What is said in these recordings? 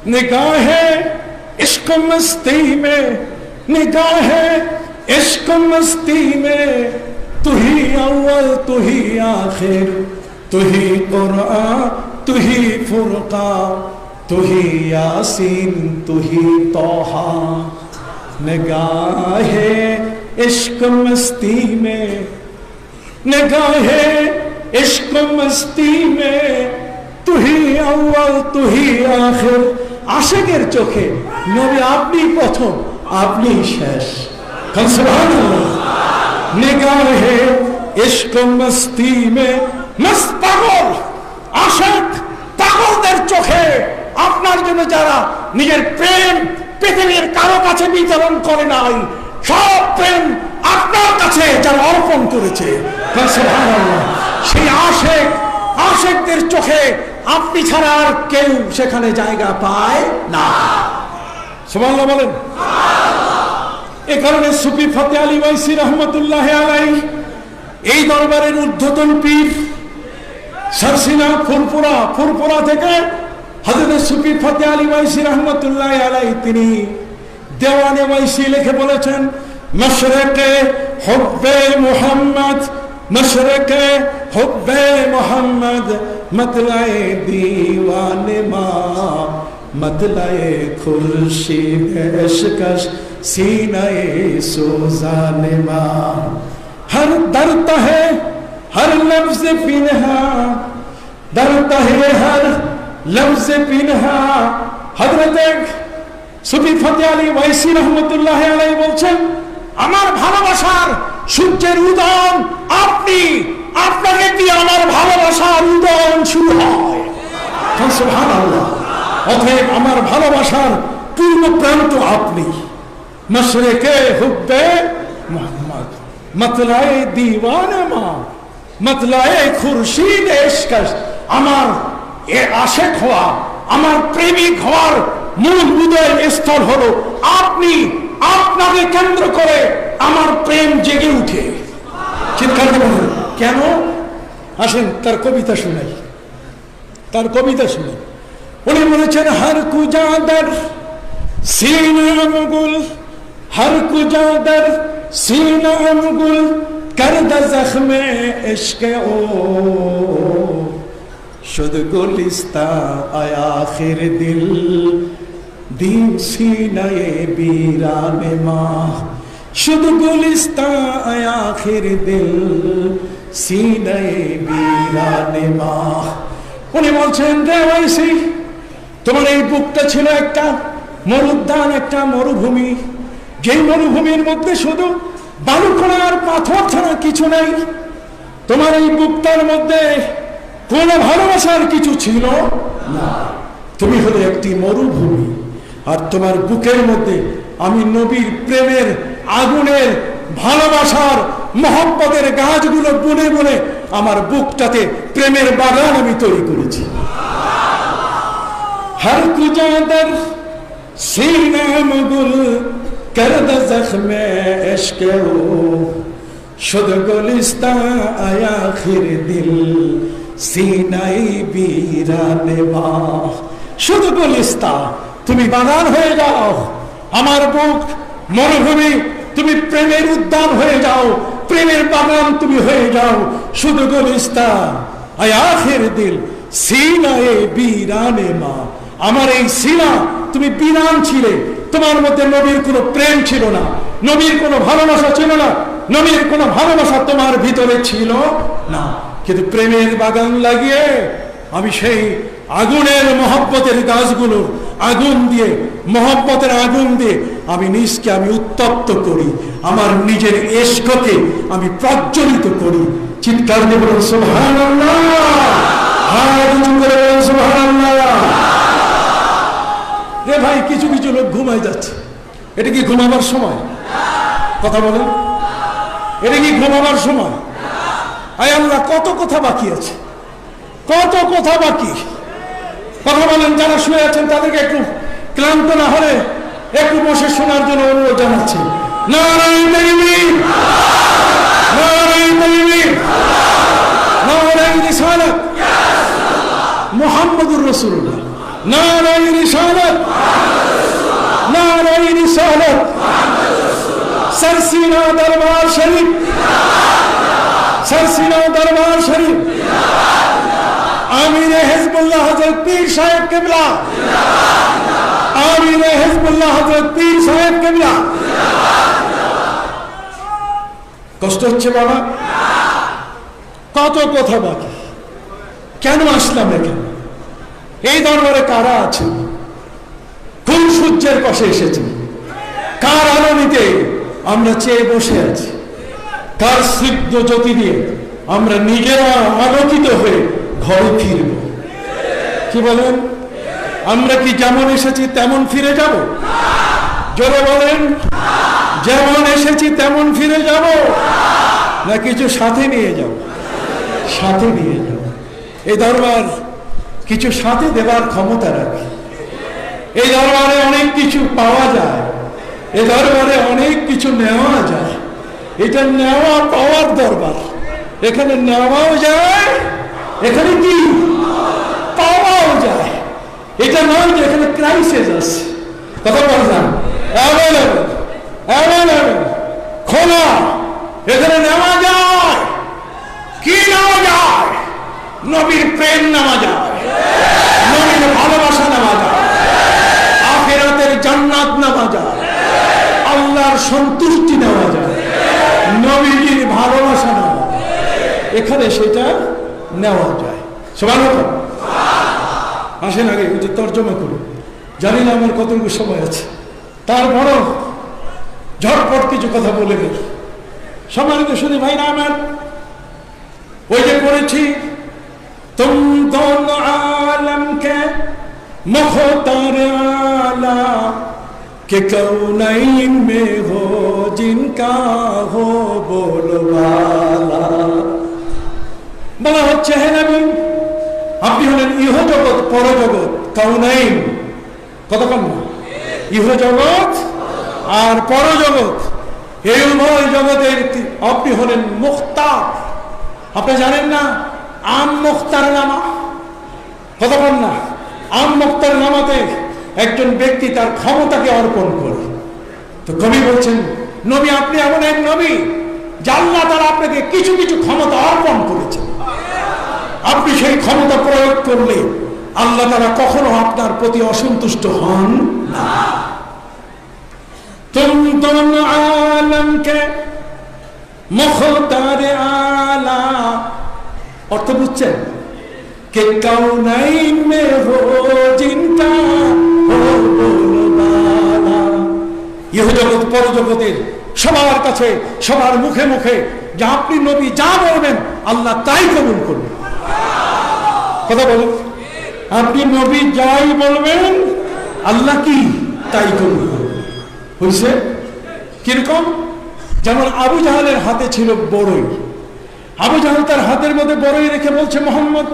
निगाहे इश्क मस्ती में, निगाहे इश्क मस्ती में, तू ही अव्वल तू ही आखिर, तू ही कुरान तू ही फुरकान, तू ही यासीन तू ही तोहा। निगाहे इश्क मस्ती में, निगाहे इश्क मस्ती में, तू ही अव्वल तू ही आखिर। आशिकेर चोखे नबी आपनी प्रथम आपनी शेष। सुबहानाल्लाह। निगाहे इश्क मस्ती में, मस्त पागल आशिक पागलদের চোখে আপনার জন্য যারা নিজের প্রেম পৃথিবীর কারো কাছে বিতরণ করে নাই, সব প্রেম আপনার কাছে যারা অর্পণ করেছে, সুবহানাল্লাহ, সেই আশিকদের চোখে আপনি ছাড়া আর কেউ সেখানে জায়গা পায় না। সুবহানাল্লাহ বলেন। এ কারণে সুফি ফতে আলী ওয়াইসি রহমতুল্লাহ আলাইহি এই দরবারের ঊর্ধ্বতন পীর সারসিনা ফুরফুরা থেকে হযরত সুফি ফতে আলী ওয়াইসি রহমতুল্লাহ আলাইহি তিনি দেওয়ানে ওয়াইসি লিখে বলেছেন, মশরকে হুব্বে মুহাম্মদ, मशरक़े हुब्बे मोहम्मद, मतलाए दीवाने माँ, मतलाए खुर्शीद इश्क़श, सीनाए सोज़ाने माँ। हर दर्द है हर लफ्ज़ पिन्हा, दर्द है हर लफ्ज़ पिन्हा। हज़रत সুফি ফতে আলী ওয়াইসি রহমতুল্লাহ আলাইহি বলছেন, আমার ভালোবাসার সূর্যের উদয় আপনি, আপনাকে দিয়ে আমার ভালোবাসার উদয় শুরু হয়। সুবহানাল্লাহ। অতএব আমার ভালোবাসার পূর্ণ প্রান্ত আপনি। মশরিকে হুব্বে মুহাম্মদ, मतलाए दीवाने माँ, मतलाए खुर्शीद इश्क़श। আমার এ আশিক হওয়া, আমার প্রেমিক হওয়ার মূল উদয় স্থল হলো আপনি। আপনাকে কেন্দ্র করে আমার প্রেম জেগে উঠে। চিৎকার করুন। কেন? আসেন তার কবিতা শুনাই, তার কবিতা শুনি। উনি বলেছেন, হর কুজাদর সিনা মুগুল, হর কুজাদর সিনা মুগুল, করদ জখমে ইশকে ও, শুদ গুলিস্তা আয়া আখির দিল, দিন সিনায়ে বীরানে মাহ, শুদ গুলিস্তা আয়া আখির দিল, সিনায়ে বীরানে মাহ। উনি বলছেন, রে ওয়াইসি, তোমার এই বুকটা ছিল একটা মরুদ্যান, একটা মরুভূমি, যেই মরুভূমির মধ্যে শুধু বালুকণা আর পাথর ছাড়া কিছু নেই। তোমার এই বুকটার মধ্যে কোনো ভালোবাসার কিছু ছিল না। তুমি হলে একটি মরুভূমি, আর তোমার বুকের মধ্যে আমি নবীর প্রেমের আগুনের ভালোবাসার মহব্বতের গাছগুলো বুনে বুনে আমার বুকটাতে প্রেমের বাগান আমি তৈরি করেছি। হর কুজাদর সিনা মুগুল, করদ জখমে ইশকে ও, শুদ গুলিস্তা আয়া আখির দিল, সিনাই বীরানে মাহ। শুধু গুলিস্তা, তুমি বাগান হয়ে যাও, আমার বুক মরুভূমি, তুমি প্রেমের উদ্যান হয়ে যাও, প্রেমের বাগান তুমি হয়ে যাও। শুধু গুলিস্তা আয় আখির দিল, সিনায়ে বীরানে মা। আমার এই সিনা, তুমি বীরান ছিলে, তোমার মধ্যে নবীর কোনো প্রেম ছিল না, নবীর কোনো ভালোবাসা ছিল না, নবীর কোনো ভালোবাসা তোমার ভিতরে ছিল না। কিন্তু প্রেমের বাগান লাগিয়ে আমি সেই আগুনের মহব্বতের গাছগুলো আগুন দিয়ে, মহব্বতের আগুন দিয়ে আমি নিজকে আমি উত্তপ্ত করি, আমার নিজের ইশককে আমি প্রজ্বলিত করি। চিৎকার দিয়ে বলুন সুবহানাল্লাহ, হাত উঁচু করে বলুন সুবহানাল্লাহ। রে ভাই, কিছু কিছু লোক ঘুমায় যাচ্ছে, এটা কি ঘুমাবার সময়? কথা বলেন, এটা কি ঘুমাবার সময়? আয় আল্লাহ, কত কথা বাকি আছে, কত কথা বাকি। কথা বলেন, যারা শুয়ে আছেন তাদেরকে একটু ক্লান্ত না হলে একটু বসে শোনার জন্য অনুরোধ জানাচ্ছি। নারায়ে তাকবীর, নারায়ে তাকবীর, নারায়ে রিসালাত, মুহাম্মাদুর রাসূলুল্লাহ, নারায়ে রিসালাত, रिसालत, सरसीना दरबार शरीफ, सरसीना दरबार शरीफ, आमीर हिजबुल्लाह हजरत पीर साहेब किबला, आमीर हिजबुल्लाह हजरत पीर साहेब किबला। কষ্ট হচ্ছে বাবা? কত কথা বাকি, কেন আসলাম এখানে? এই দরবারে কারা আছেন? কোন সূর্যের পাশে এসেছেন? কার আলো নিতে আমরা চেয়ে বসে আছি? কার স্নিগ্ধ জ্যোতি দিয়ে আমরা নিজেরা আলোকিত হয়ে ঘরে ফিরব? কি বলেন? আমরা কি যেমন এসেছি তেমন ফিরে যাব? জোরে বলেন, যেমন এসেছি তেমন ফিরে যাব, না কিছু সাথে নিয়ে যাব? সাথে নিয়ে যাব। এই দরবার কিছু সাথে দেবার ক্ষমতা রাখে। এই দরবারে অনেক কিছু পাওয়া যায়, এই দরবারে অনেক কিছু নেওয়া যায়। এটা নেওয়া পাওয়ার দরবার। এখানে নেওয়াও যায়, এখানে কি পাওয়াও যায়। এটা নয় যে এখানে ক্রাইসিস আছে, কথা বললাম, অ্যাভেলেবল অ্যাভেলেবল খোলা। এখানে নেওয়া যায়, কি নেওয়া যায়? নবীর প্রেম নেওয়া যায়, নবীর ভালোবাসা নেওয়া যায়, আখিরাতের জান্নাত নেওয়া যায়, আল্লাহর সন্তুষ্টি নেওয়া যায়, নবীর ভালোবাসা নেওয়া যায়। এখানে সেটা নেওয়া যায়। সুবহানাল্লাহ। আসেন আগে ওটা তর্জমা করুন। জানি না আমার কতটুকু সময় আছে, তারপরও ঝটপট কিছু কথা বলে গেল। সম্মানিত শুধু ভাই না আমার, ওই যে করেছি তুম দোনো আলম কে মুখতার আলা কে কৌনাইন মে হো জিনকা হো বলওয়ালা। বলা হচ্ছে হে নবী, আপনি হলেন ইহ জগৎ পরজগৎ, কাউনাইন, কতক্ষণ না, ইহ জগৎ আর পরজগৎ, এই উভয় জগতের আপনি হলেন মুখতার। আপনি জানেন না আম মুখতার নামা, কতক্ষণ না, আম মুখতার নামাতে একজন ব্যক্তি তার ক্ষমতাকে অর্পণ করে। তো কবি বলছেন, নবী আপনি এমন এক নবী যে আল্লাহ তাআলা আপনাকে কিছু কিছু ক্ষমতা অর্পণ করেছেন। আপনি সেই ক্ষমতা প্রয়োগ করলে আল্লাহ তাআলা কখনো আপনার প্রতি অসন্তুষ্ট হন না। তুম দোনো আলম কে মুখতার আলা, অর্থ বুঝছেন? কে কাউনাইন মে হো জিনকা হো বলওয়ালা। ইহ জগৎ পরজগতের সবার কাছে, সবার মুখে মুখে যে আপনি নবী যা বলবেন আল্লাহ তাই কবুল করবেন। কথা বলুন, আপনি নবী যাই বলবেন আল্লাহ কি তাই কবুল করবেন। হয়েছে কিরকম? যেমন আবু জাহালের হাতে ছিল বড়ই। আবু জাহাল তার হাতের মধ্যে বড়ই রেখে বলছে, মোহাম্মদ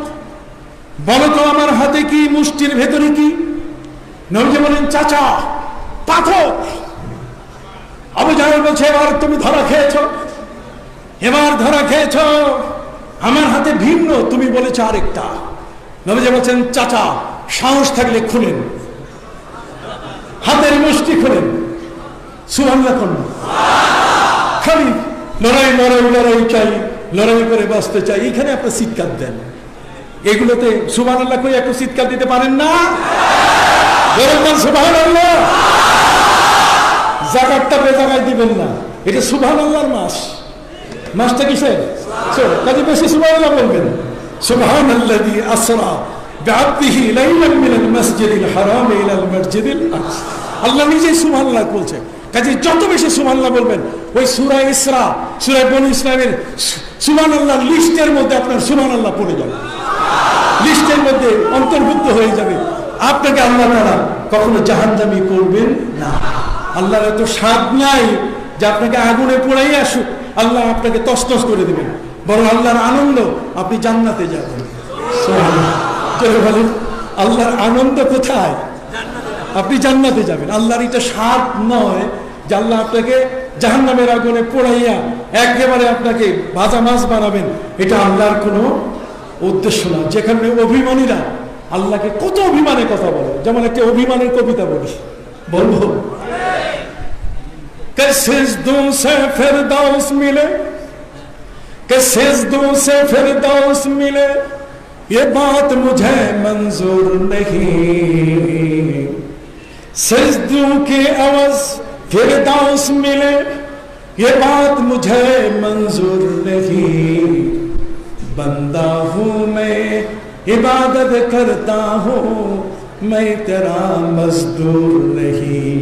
বলো তো আমার হাতে কি, মুষ্টির ভেতরে কি? নবীজি বলেন, চাচা পাথর। আবু জাহাল বলছে, এবার তুমি ধরা খেয়েছ, এবার ধরা খেয়েছ, আমার হাতে ভিন্ন, তুমি বলেছ আরেকটা। নবীজি বলছেন, চাচা সাহস থাকলে খুলেন, হাতের মুষ্টি খুলেন, সুবহানাল্লাহ করুন। খালি লড়াই লড়াই লড়াই চাই, লড়াই করে বাঁচতে চাই, এখানে আপনি চিৎকার দেন। এগুলোতে সুবহানাল্লাহ কই একটু চিৎকার দিতে পারেন না? বলবেন সুবহানাল্লাহ। যাকাতটা বেজাগায় দিবেন না, এটা সুবহানাল্লাহর মাস। মাসটা কিসের? কাজে বেশি সুবহানাল্লাহ বলবেন। সুবহানাল্লাযী আসরা বিআবদিহি লাইলাম মিনাল মাসজিদিল হারাম ইলাল মাসজিদিল আকসা। আল্লাহ নিজেই সুবহানাল্লাহ বলছে। কাজে যত বেশি সুবহানাল্লাহ বলবেন, ওই সূরা ইসরা, সূরা বনী ইসরাঈলের সুবহানাল্লাহ লিস্টের মধ্যে আপনার সুবহানাল্লাহ পড়ে যাবে, লিস্টের মধ্যে অন্তর্ভুক্ত হয়ে যাবে। আপনাকে আল্লাহ তাআলা কখনো জাহান্নামী করবেন না। আল্লাহর এত স্বাদ নাই যে আপনাকে আগুনে পোড়াই আসুক আল্লাহ আপনাকে তছনছ করে দেবেন, বরং আল্লাহর আনন্দ আপনি জান্নাতে যাবেন। বলেন আল্লাহর আনন্দ কোথায়? আপনি জান্নাতে যাবেন। আল্লাহর এটা স্বাদ নয় যে আল্লাহ আপনাকে জাহান্নামের আগুনে পোড়াইয়া একেবারে আপনাকে ভাজা মাছ বানাবেন, এটা আল্লাহর কোনো উদ্দেশ্য না। যেখানে অভিমানীরা আল্লাহকে কত অভিমানের কথা বলে, যেমন একটা অভিমানের কবিতা বলি, বলবো कि सिजदों से फिरदौस मिले, कि सिजदों से फिरदौस मिले, ये बात मुझे मंजूर नहीं। सिजदों के अवज़ फिरदौस मिले, ये बात मुझे मंजूर नहीं। बंदा हूं मैं, इबादत करता हूं मैं, तेरा मजदूर नहीं।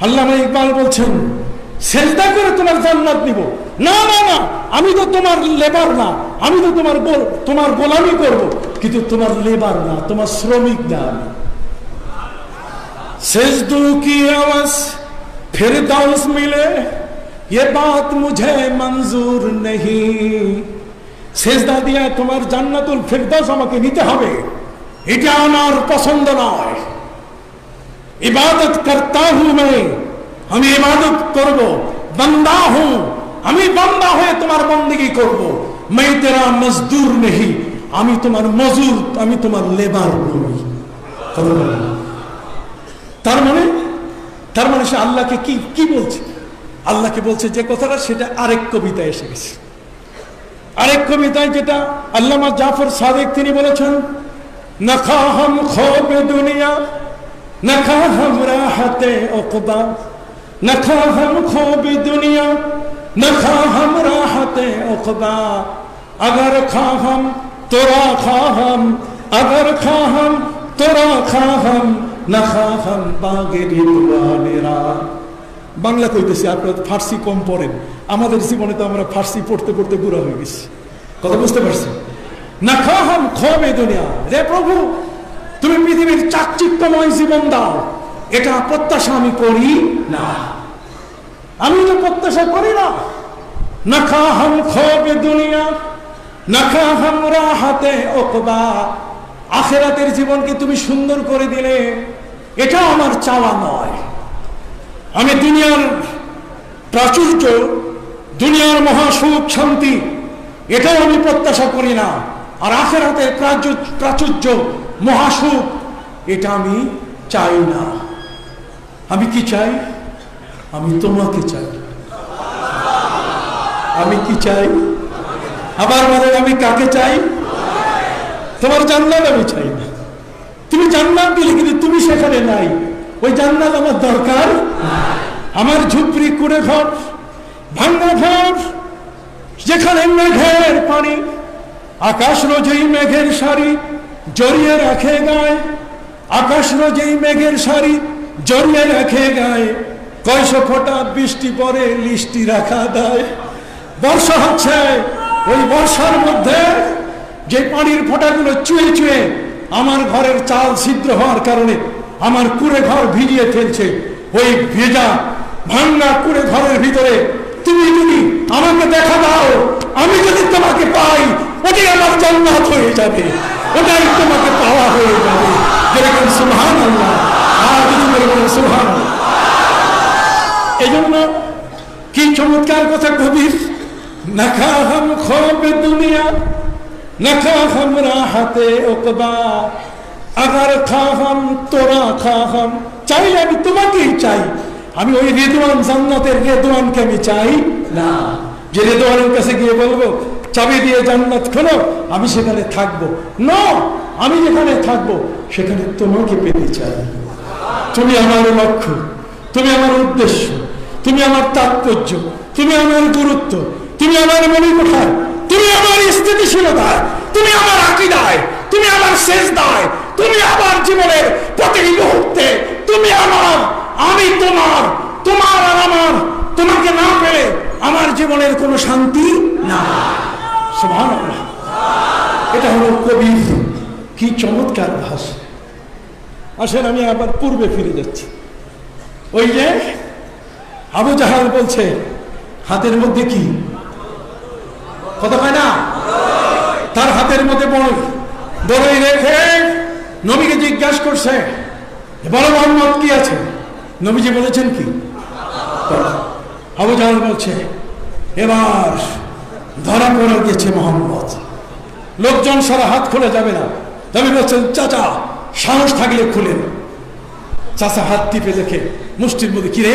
আল্লামা ইকবাল বলছেন সেজদা করে তোমার জান্নাত নিব না, না না, আমি তো তোমার লেবার না, আমি তো তোমার গোলামি করব, কিন্তু তোমার লেবার না, তোমার শ্রমিক না। সেজদু কি আওয়াজ ফিরদৌস মিলে, ये बात मुझे मंजूर नहीं। সেজদা দিয়ে তোমার জান্নাতুল ফিরদৌস আমাকে নিতে হবে, এটা আমার পছন্দ নয়। इबादत करता हूं मैं, আমি ইবাদত করব, বান্দা हूं, আমি বান্দা হয়ে তোমার বندگی করব। मैं तेरा मजदूर नहीं, আমি তোমার মজুর, আমি তোমার লেবার নই। তার মানে সে আল্লাহকে কি বলছে? আল্লাহকে বলছে যে কথাটা, সেটা আরেক কবিতায় এসে গেছে। আরেক কবিতায় যেটা আল্লামা জাফর সাদিক তিনি বলেছেন, নখা হাম খোব দুনিয়া, নখা হাম রাহতে উকবা, নখা হাম খোব দুনিয়া, নখা হাম রাহতে উকবা, अगर खाहम तोरा खाहम, अगर खाहम तोरा खाहम, ना खाहम बागे रिदवानेरा। বাংলা কইতেছি, আপনারা ফার্সি কম পড়েন, আমাদের জীবনে তো আমরা ফার্সি পড়তে পড়তে বুড়া হয়ে গেছি, কথা বুঝতে পারছি না। খাহাম খবে দুনিয়া, রে প্রভু তুমি পৃথিবীর চাকচিক্যময় জীবন দাও, এটা প্রত্যাশা আমি করি না, আমি তো প্রত্যাশা করি না। না খাহাম খবে দুনিয়া, না খাহাম রাহাতে উকবা, আখিরাতের জীবনকে তুমি সুন্দর করে দিলে, এটা আমার চাওয়া নয়। আমি দুনিয়ার প্রাচুর্য, দুনিয়ার মহাসুখ শান্তি, এটাও আমি প্রত্যাশা করি না। আর আখিরাতের প্রাচুর্য মহাসুখ, এটা আমি চাই না। আমি কি চাই? আমি তোমাকে চাই। আমি কি চাই? আবার বলেন, আমি কাকে চাই? তোমার জান্নাত আমি চাই না। তুমি জান্নাত দিলে, কিন্তু তুমি সেখানে নাই, ওই জান্নাত আমার দরকার। আমার ঝুপড়ি কুড়ে ঘর, ভাঙ্গা ঘর, যেখানে মেঘের পানি, আকাশ রোজেই মেঘের সারি জড়িয়ে রাখে গায়ে, আকাশ রোজেই মেঘের সারি জড়িয়ে রাখে গায়ে, কয়শো ফোঁটা বৃষ্টি পরে লিষ্টি রাখা দেয়। বর্ষা হচ্ছে, ওই বর্ষার মধ্যে যে পানির ফোঁটাগুলো চুয়ে চুয়ে আমার ঘরের চাল ছিদ্র হওয়ার কারণে আমার কুড়ে ঘর ভিজিয়ে ফেলছে, ওই ভেজা ভাঙ্গা কুড়ে ঘরের ভিতরে তুমি যদি আমাকে দেখা দাও, আমি যদি তোমাকে পাই, ওটাই আমার জান্নাত হয়ে যাবে, ওটাই তোমাকে পাওয়া হয়ে যাবে। যেরকম সুবহানাল্লাহ, আর যদি বলবেন সুবহানাল্লাহ। এই জন্য কি চমৎকার কথা কবির, না খাহাম খোবে দুনিয়া, না খাহাম রাহাতে উকবা, আগার খাহাম তোরা খাহাম, চাইলে আমি তোমাকেই চাই। আমি ওই রেদওয়ান, জান্নাতের রেদওয়ানকে আমি চাই না, যে রেদওয়ানের কাছে গিয়ে বলবো চাবি দিয়ে জান্নাত খোলো, আমি সেখানে থাকবো না। আমি যেখানে থাকবো সেখানে তোমাকে পেতে চাই। তুমি আমার লক্ষ্য, তুমি আমার উদ্দেশ্য, তুমি আমার তাৎপর্য, তুমি আমার গুরুত্ব, তুমি আমার মনোকথায়, তুমি আমার স্থিতিশীলতায়, তুমি আমার আকীদায়, তুমি আমার সেজদায়, তুমি আমার জীবনের প্রতিটি মুহূর্তে, তুমি আমার, আমি তোমার, তোমার আর আমার। তোমাকে না পেলে আমার জীবনের কোনো শান্তি না। সুবহানাল্লাহ। এটা হলো কবির কি চমৎকার ভাষা। আসেন আমি আবার পূর্বে ফিরে যাচ্ছি। ওই যে আবু জাহাল বলছে হাতের মধ্যে কি কথা হয় না, তার হাতের মধ্যে বড়ই রেখে নবীকে জিজ্ঞাসা করছে, বড় মোহাম্মদ কি আছে? নবীজি বলেছেন কি? আবু জাহাল বলছে এবার ধরা পড়ে গেছে মোহাম্মদ। লোকজন সারা হাত খুলে যাবে না। নবী বলছেন চাচা সাহস থাকলে খুলেন। চাচা হাত টিপে দেখে মুষ্টির মধ্যে, কি রে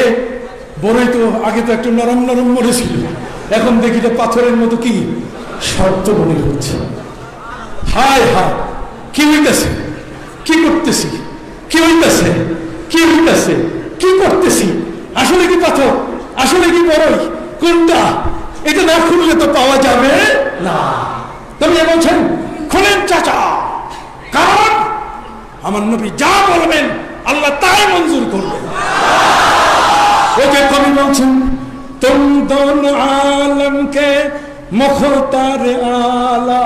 বড়ই তো আগে তো একটু নরম নরম মনে ছিল, এখন দেখি তো পাথরের মতো কি শক্ত মনে হচ্ছে। হায় হায়, কি হইতেছে, কি করতেছি, কি হইতেছে, কি হইতেছে, কি করতেছি? আসলে কি পাথর, আসলে কি বড়ই, কোনটা? এটা না খুললে তো পাওয়া যাবে না। তবে বলছেন খুলেন চাচা, কারণ আমার নবী যা বলবেন আল্লাহ তাই মঞ্জুর করবেন। ওকে কবি বলছেন তুম দোনো আলম কে মুখতার আলা,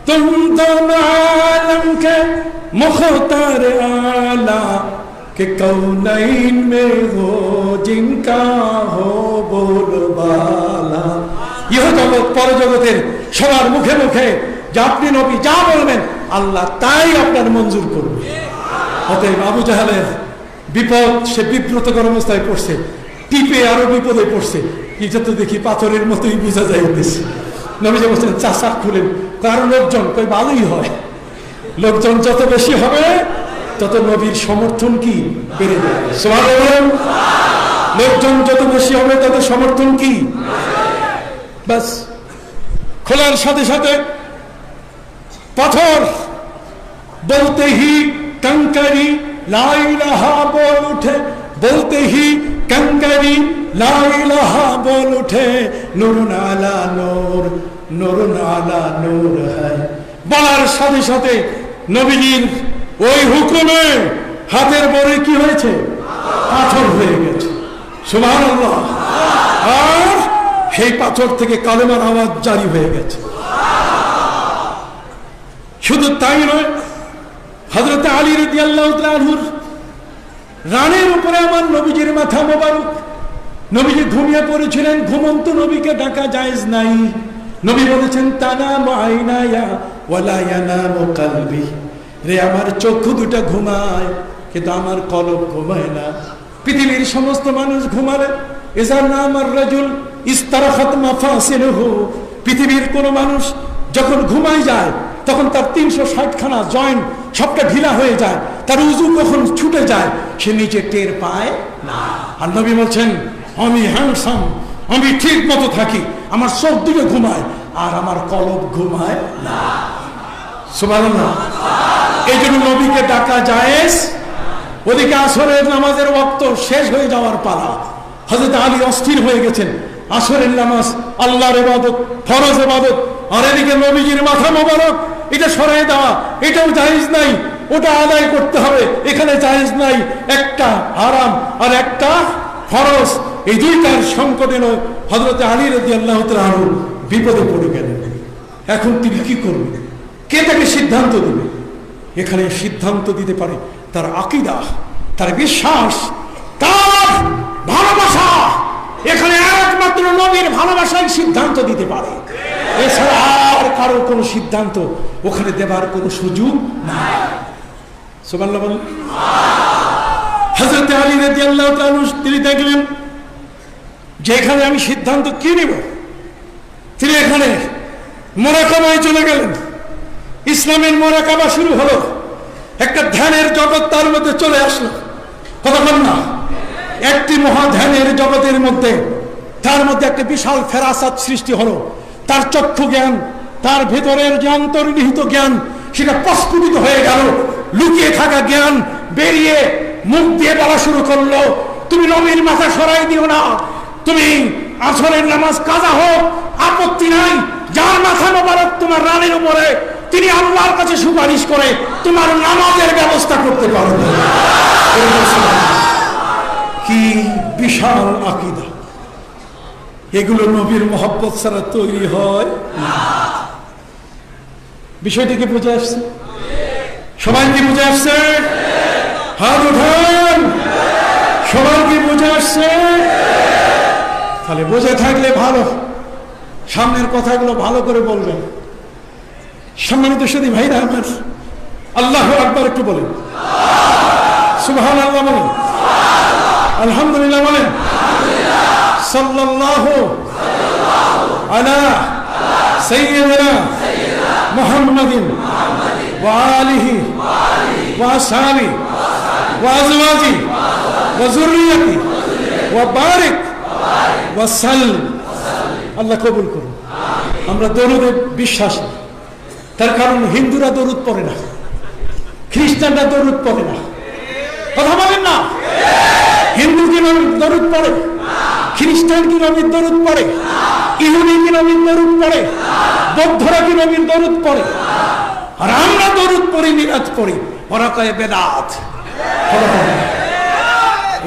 तुम दोनों आलम के मुख्तार आला के कौनैन में हो जिनका हो बोलबाला। यह जगत पर जगतेर सबार मुखे मुखे যে আপনি নবী যা বলবেন আল্লাহ তাই আপনার মঞ্জুর করবে। অতএব আবু জাহেলের বিপদ, সে বিব্রতকর অবস্থায় পড়ছে, টিপে আরো বিপদে পড়ছে। এটা তো দেখি পাথরের মতোই বোঝা যাইতেছে। নবী যে বলছেন চাষা খুলেন, কারণ লোকজন কই ভালোই হয়, লোকজন যত বেশি হবে তত নবীর সমর্থন কি বেড়ে যাবে। সুবহানাল্লাহ। লোকজন যত বেশি হবে তত সমর্থন কি, বাস খোলার সাথে সাথে পাথর বলতে হি कंकरी ला इलाहा बोल उठे, बोलते ही कंकरी ला इलाहा बोल उठे, नूर नाला नूर, नूर नाला नूर है। বলার সাথে সাথে নবীজির ওই হুকুমে হাতের বড়ি কি হয়েছে, পাথর হয়ে গেছে। সুবহানাল্লাহ। আর সেই পাথর থেকে কালেমার আওয়াজ জারি হয়ে গেছে। শুধু তাই নয়, হযরত আলী রাদিয়াল্লাহু তাআলা আনহুর রানের উপরে আমার নবীজির মাথা মোবারক, নবীজি ঘুমিয়ে পড়েছিলেন। ঘুমন্ত নবীকে ডাকা জায়েজ নাই। নবী বলেছেন তানামু আইনায়া ওয়ালা ইয়ানামু কলবি, রে আমার চক্ষু দুটো ঘুমায় কিন্তু আমার কলব ঘুমায় না। পৃথিবীর সমস্ত মানুষ ঘুমালে ইজা নামার রাজুল ইস্তারাখাত মাফাসিলহু, পৃথিবীর কোন মানুষ যখন ঘুমায় যায় তখন তার 360 খানা জয়েন্ট সবটা ঢিলা হয়ে যায়, তার উজু কখন ছুটে যায় সে নিচে টের পায় না। আর নবী বলছেন আমি হ্যান্ডসাম, আমি ঠিক মতো থাকি, আমার চোখ দুটো ঘুমায় আর আমার কলব ঘুমায় না। সুবহানাল্লাহ। এই জন্য নবীকে ডাকা জায়েজ। ওদিকে আসরের নামাজের ওয়াক্ত শেষ হয়ে যাওয়ার পালা, হযরত আলী অস্থির হয়ে গেছেন। আসরের নামাজ আল্লাহর ইবাদত, ফরজ ইবাদত, আর এদিকে নবীজির মাথা মোবারক, এটা সরাই দেওয়া এটাও জায়েজ নাই, ওটা আদায় করতে হবে, এখানে জায়েজ নাই। একটা হারাম আর একটা ফরজ, এই দুইটার সংকটে হযরত আলী রাদিয়াল্লাহু তাআলা আনহু বিপদে পড়ে গেলেন। এখন তিনি কি করবেন, কে তাকে সিদ্ধান্ত দেবে? এখানে সিদ্ধান্ত দিতে পারে তার আকীদা, তার বিশ্বাস, তার ভালোবাসা। এখানে একমাত্র নবীর ভালোবাসাই সিদ্ধান্ত দিতে পারে, এছাড়া আর কারো কোনো সিদ্ধান্ত ওখানে দেবার কোনো সুযোগ নাই। সুবহানাল্লাহ বলেন। হযরত আলী রাদিয়াল্লাহু তাআলা তিনি দেখলেন যে এখানে আমি সিদ্ধান্ত কি নেব। তিনি এখানে মুরাকাবায় চলে গেলেন। ইসলামের মুরাকাবা শুরু হলো, একটা ধ্যানের জগৎ তার মধ্যে চলে আসলো। কতক্ষণ না একটি মহা ধ্যানের জগতের মধ্যে, তার মধ্যে একটা বিশাল ফেরাসাত সৃষ্টি হলো। তার চক্ষু জ্ঞান, তার ভেতরের যে অন্তর্নিহিত জ্ঞান সেটা প্রস্ফুটিত হয়ে গেল। লুকিয়ে থাকা জ্ঞান বেরিয়ে মুখ দিয়ে বলা শুরু করলো, তুমি নবীর মাথা সরাই দিও না, তুমি আসরের নামাজ কাজা হোক আপত্তি নাই, যার মাথা মোবারক তোমার রানের উপরে তিনি আল্লাহর কাছে সুপারিশ করে তোমার নামাজের ব্যবস্থা করতে পারবে। কি বিশাল আকীদা! এগুলো নবীর মহব্বত ছাড়া তৈরি হয় না। বিষয়টিকে বুঝে আসছে? সবাই কি বুঝে আসছে? হাত উঠান। সবাই কি বুঝে আসছে? তাহলে বুঝে থাকলে ভালো, সামনের কথাগুলো ভালো করে বলবেন। সম্মানিত সুধী ভাইরা আমার, আল্লাহু আকবার একটু বলেন, সুবহানাল্লাহ বলেন, আলহামদুলিল্লাহ বলেন, সাল্লাল্লাহু আলা সাইয়্যিদিনা মুহাম্মাদিন ওয়া আলিহি ওয়া আসহাবিহি ওয়া আজওয়াজিহি ওয়া যুররিয়্যাতিহি ওয়া বারিক ওয়া সাল্লিম। আল্লাহ কবুল করুন। আমরা দরুদে বিশ্বাসী, তার কারণ হিন্দুরা দরুদ পড়ে না, খ্রিস্টানরা দরুদ পড়ে না। কথা বলেন না? হিন্দু কি নবীর দরুদ পড়ে? খ্রিস্টান কি নবীর দরুদ পড়ে? ইহুদি কি নবীর দরুদ পড়ে? বৌদ্ধরা কি নবীর দরুদ পড়ে? আর আমরা দরুদ পড়ি, মিলাদ পড়ি। ওরা কয় বেদাত।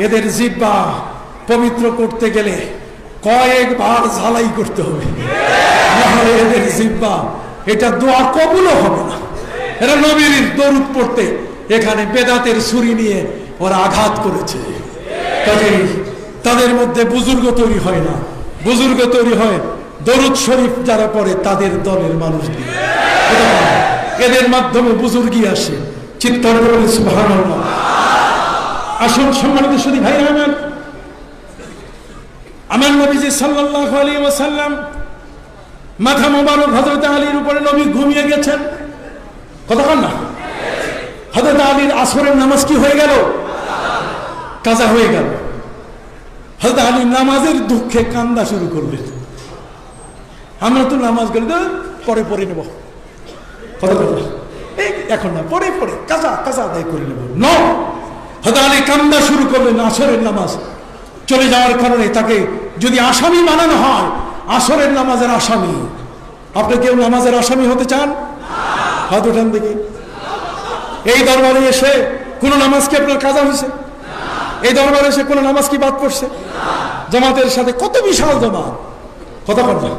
এদের জিহ্বা পবিত্র করতে গেলে কয়েকবার ঝালাই করতে হবে, নাহলে এদের জিহ্বা এটা দোয়া কবুলও হবে না। এরা নবীর দরুদ পড়তে এখানে বেদাতের ছুরি নিয়ে ওরা আঘাত করেছে। কাজেই তাদের মধ্যে বুজুর্গ তৈরি হয় না, বুজুর্গ তৈরি হয় দরুদ শরীফ যারা পড়ে তাদের দলের মানুষ দিয়ে। এদের মাধ্যমে বুজুর্গি আসে। চিৎকার করে সুবহানাল্লাহ। আসুন সম্মানিত সুধী ভাই, আমার নবীজি সাল্লাল্লাহু আলাইহি ওয়াসাল্লাম মাথা মোবারক হযরত আলীর উপরে নবী ঘুমিয়ে গেছেন। কতক্ষণ না? হযরত আলীর আসরের নামাজ কি হয়ে গেল? কাজা হয়ে গেল। হযরত আলী নামাজের দুঃখে কান্দা শুরু করলেন। আমরা তো নামাজ গেলে পরে পরে নেব, এখন না, পরে পরে কাজা কাজা আদায় করে নেব। হযরত আলী কান্দা শুরু করলেন। আসরের নামাজ চলে যাওয়ার কারণে তাকে যদি আসামি বানানো হয়, আসরের নামাজের আসামি। আপনি কেউ নামাজের আসামি হতে চান? হাত উঠান দেখি। এই দরবারে এসে কোন নামাজ কি আপনার কাজা হয়েছে? এই দরবারে এসে কোন নামাজ কি বাদ পড়ছে? জামাতের সাথে কত বিশাল জামাত, কথা বল না।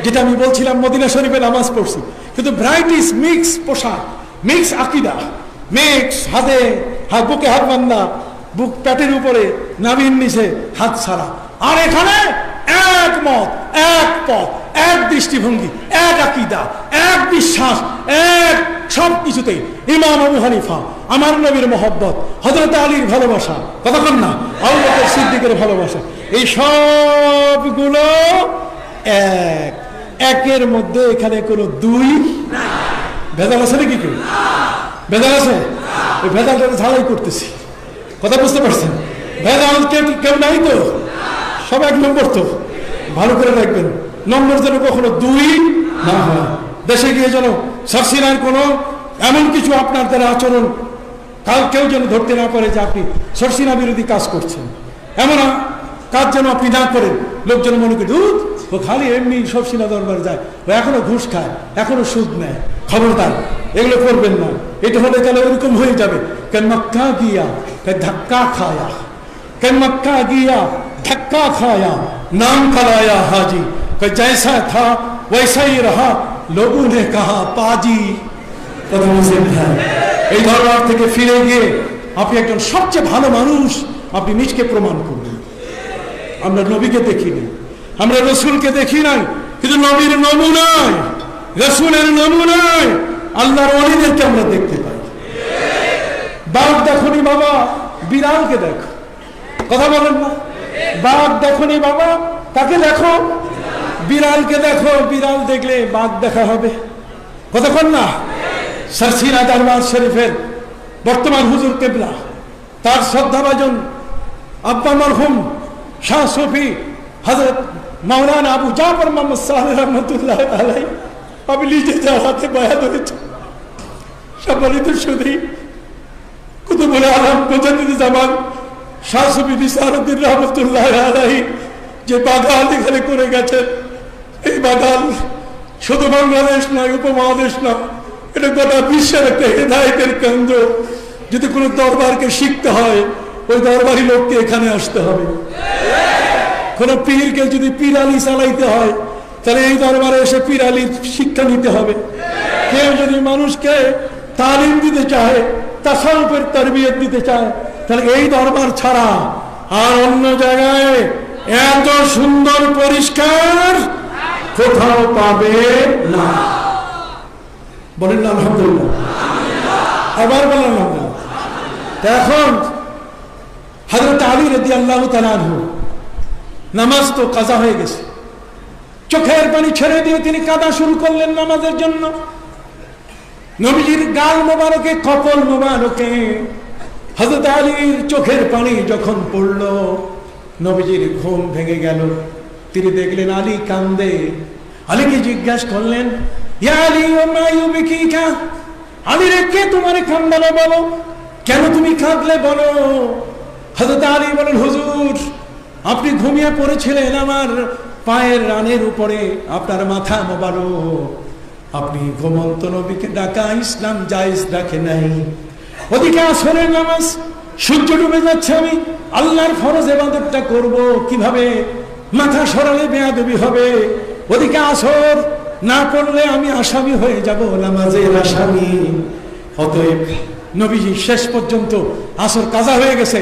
যেটা আমি বলছিলাম, মদিনা শরীফে নামাজ পড়ছি, কিন্তু ভ্যারাইটিস, মিক্স পোশাক, মিক্স আকীদা, মিক্স হাতে হাত, বুকে হাত বান্ধা, বুক পেটের উপরে, নাভির নিচে হাত ছাড়া। আর এখানে এক মত, এক পথ, এক দৃষ্টিভঙ্গি, এক আকীদা, এক বিশ্বাস, এক সব কিছুতেই ইমাম আবু হানিফা, আমার নবীর মহব্বত, হযরত আলীর ভালোবাসা, কতক্ষণ না, আবু বকর সিদ্দিকের ভালোবাসা, এই সবগুলো এক। একের মধ্যে এখানে কোনো দুই ভেজাল আছে নাকি? কেউ ভেজাল আছে? ওই ভেজালটা ঝালাই করতেছি, কথা বুঝতে পারছেন? ভেজাল কেউ নাই তো, সব এক নম্বর। তো ভালো করে রাখবেন, নম্বর যেন কখনো দুই না হয়। দেশে গিয়ে যেন সরসিনার কোনো এমন কিছু আপনার দ্বারা আচরণ কেউ যেন ধরতে না পারে যে আপনি সরসিনা বিরোধী কাজ করছেন। এমন কাজ যেন আপনি না করেন, লোকজন মনে করে দুধ ও খালি এমনি সরসিনা দরবারে যায়, ও এখনো ঘুষ খায়, এখনো সুদ নেয়। খবরদার, এগুলো করবেন না। এটা হলে তাহলে ওরকম হয়ে যাবে। কেন মক্কা গিয়া ধাক্কা খায়া, কেন মক্কা গিয়া धक्का खाया, नाम खलाया हाजी, जैसा था वैसा ही रहा, लोगों ने कहा पाजी। এই দরবার থেকে ফিরে গিয়ে আপনি একজন সবচেয়ে ভালো মানুষ, আপনি নিজকে প্রমাণ করবেন। আমরা নবীকে দেখিনি, আমরা রসুলকে দেখি নাই, কিন্তু নবীর নমুনায়, রসুলের নমুনায় আল্লাহর ওলিদেরকে আমরা দেখতে পাই। বাঘ দেখনি বাবা, বিড়ালকে দেখো, কথা বলেন না। বাঘ দেখনি বাবা, তাকে দেখো। বিড়ালকে দেখো, বিড়াল দেখলে বাঘ দেখা হবে, কতক্ষণ না। সরসিনা দরবার শরীফের বর্তমান হুজুর কেবলা, তার শ্রদ্ধাভাজন আব্বা মরহুম শাহ সুফি হযরত মাওলানা আবু জাফর মোহাম্মদ সালেহ রহমতুল্লাহ আলাইহি, আমি নিজে যার হাতে বয়ান হয়েছে। সম্মানিত সুধী, কুতুবুল আলম মুজাদ্দিদ জামান শাহ সুফি নিসারউদ্দিন রহমতুল্লাহ আলাইহি যে বাগান এখানে করে গেছেন, এই বাগান শুধু বাংলাদেশ নয়, উপমহাদেশ নয়, এটা গোটা বিশ্বের একটা হেদায়েতের কেন্দ্র। যদি কোনো দরবারকে শিখতে হয়, ওই দরবারি লোককে এখানে আসতে হবে। কোন পীরকে যদি পীরালি চালাইতে হয়, তাহলে এই দরবারে এসে পীরালি শিক্ষা নিতে হবে। কেউ যদি মানুষকে তালিম দিতে চায়, তাসাউফের তারবিয়ত দিতে চায়, তাহলে এই দরবার ছাড়া আর অন্য জায়গায় এত সুন্দর পরিষ্কার কোথাও পাবে না। বলেন না আলহামদুলিল্লাহ, আবার বলেন আলহামদুলিল্লাহ। এখন হযরত আলী রাদিয়াল্লাহু তাআলা আনহু নামাজ তো কাজা হয়ে গেছে, চোখের পানি ছেড়ে দিয়ে তিনি কাঁদা শুরু করলেন নামাজের জন্য। নবীজির গাল মোবারকে, কপাল মোবারকে হযরত আলীর চোখের পানি যখন পড়ল, নবীজির ঘুম ভেঙে গেল। তিনি দেখলেন আলী কান্দে। আলীকে জিজ্ঞাসা করলেন, ইয়া আলী ওয়া ইউবিকিকা, আলী রে কে তোমার কান্দালো বলো, কেন তুমি কাঁদলে বলো। হযরত আলী বলেন, হুজুর আপনি ঘুমিয়ে পড়েছিলেন, আমার পায়ের রানের উপরে আপনার মাথা মোবারক। আপনি ঘুমন্ত নবীকে ডাকা ইসলাম জায়েজ রাখে নাই। ওদিকে আসরের নামাজ, সূর্য ডুবে যাচ্ছে, আমি আল্লাহর ফরজ ইবাদতটা করব কিভাবে, মাথা সরালে বেয়াদবি হবে। ওদিকে আসর না পড়লে আমি আসামি হয়ে যাব, নামাজের আসামি। অতএব নবীজি শেষ পর্যন্ত আসর কাজা হয়ে গেছে,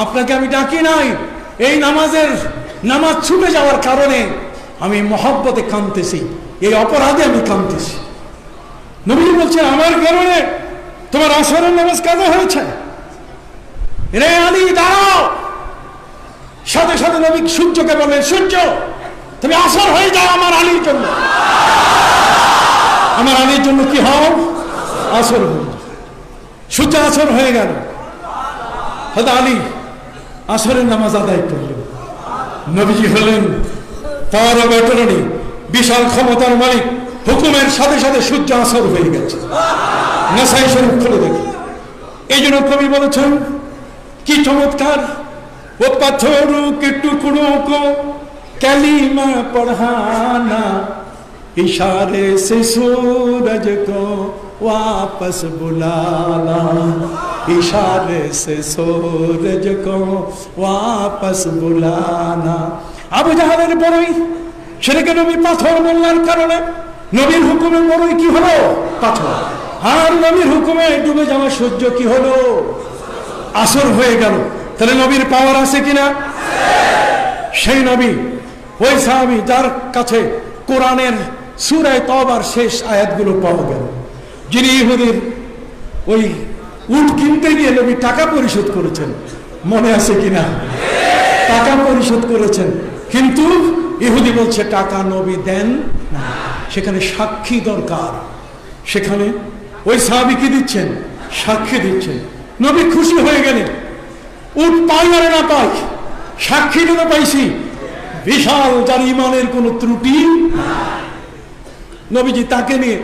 আপনাকে আমি ডাকি নাই, এই নামাজ ছুটে যাওয়ার কারণে আমি মহব্বতে কাঁদতেছি, এই অপরাধে আমি কাঁদতেছি। নবীজি বলছেন, আমার কারণে তোমার আসরের নামাজ কাজা হয়েছে, রে আলী দাঁড়াও। সাথে সাথে নবী সূর্যকে বললেন, সূর্য তুমি আসর হয়ে যাও আমার আলীর জন্য, আমার আলীর জন্য কি হও, আসর হয়ে যাও। সূর্য আসর হয়ে গেল। হযরত আলী আসরের নামাজ আদায় করলেন। নবীজি হলেন তার অবতরণী বিশাল ক্ষমতার মালিক, হুকুমের সাথে সাথে সূর্য আসর হয়ে গেছে। নাসাই শরীফ খুলে দেখি। এই জন্য কবি বলেছেন, কি চমৎকার, ও পাথরোं के टुकड़ों को कलीमा पढ़ाना, इशारे से सूरज को वापस बुलाना, इशारे से सूरज को वापस बुलाना। আবু জাহেলের বড়ই, সেটাকে নবী পাথর বললার কারণে নবীর হুকুমে বড়ই কি হলো, পাথর। আর নবীর হুকুমে ডুবে যাওয়া সূর্য কি হলো, আসর হয়ে গেল। তাহলে নবীর পাওয়ার আছে কিনা? সেই নবী, ওই সাহাবী যার কাছে কোরআনের সূরা তওবার শেষ আয়াতগুলো পাওয়া গেল, যিনি ইহুদির ওই উট কিনতে গিয়ে নবী টাকা পরিশোধ করেছেন, মনে আছে কিনা? টাকা পরিশোধ করেছেন, কিন্তু ইহুদি বলছে টাকা নবী দেন না, সেখানে সাক্ষী দরকার। সেখানে ওই সাহাবী কি দিচ্ছেন, সাক্ষী দিচ্ছেন। নবী খুশি হয়ে গেলেন, উট পাই আর না পাই, সাক্ষী তো পাইছি, বিশাল, যার ইমানের কোন ত্রুটি। নবীজি তাকে নিয়ে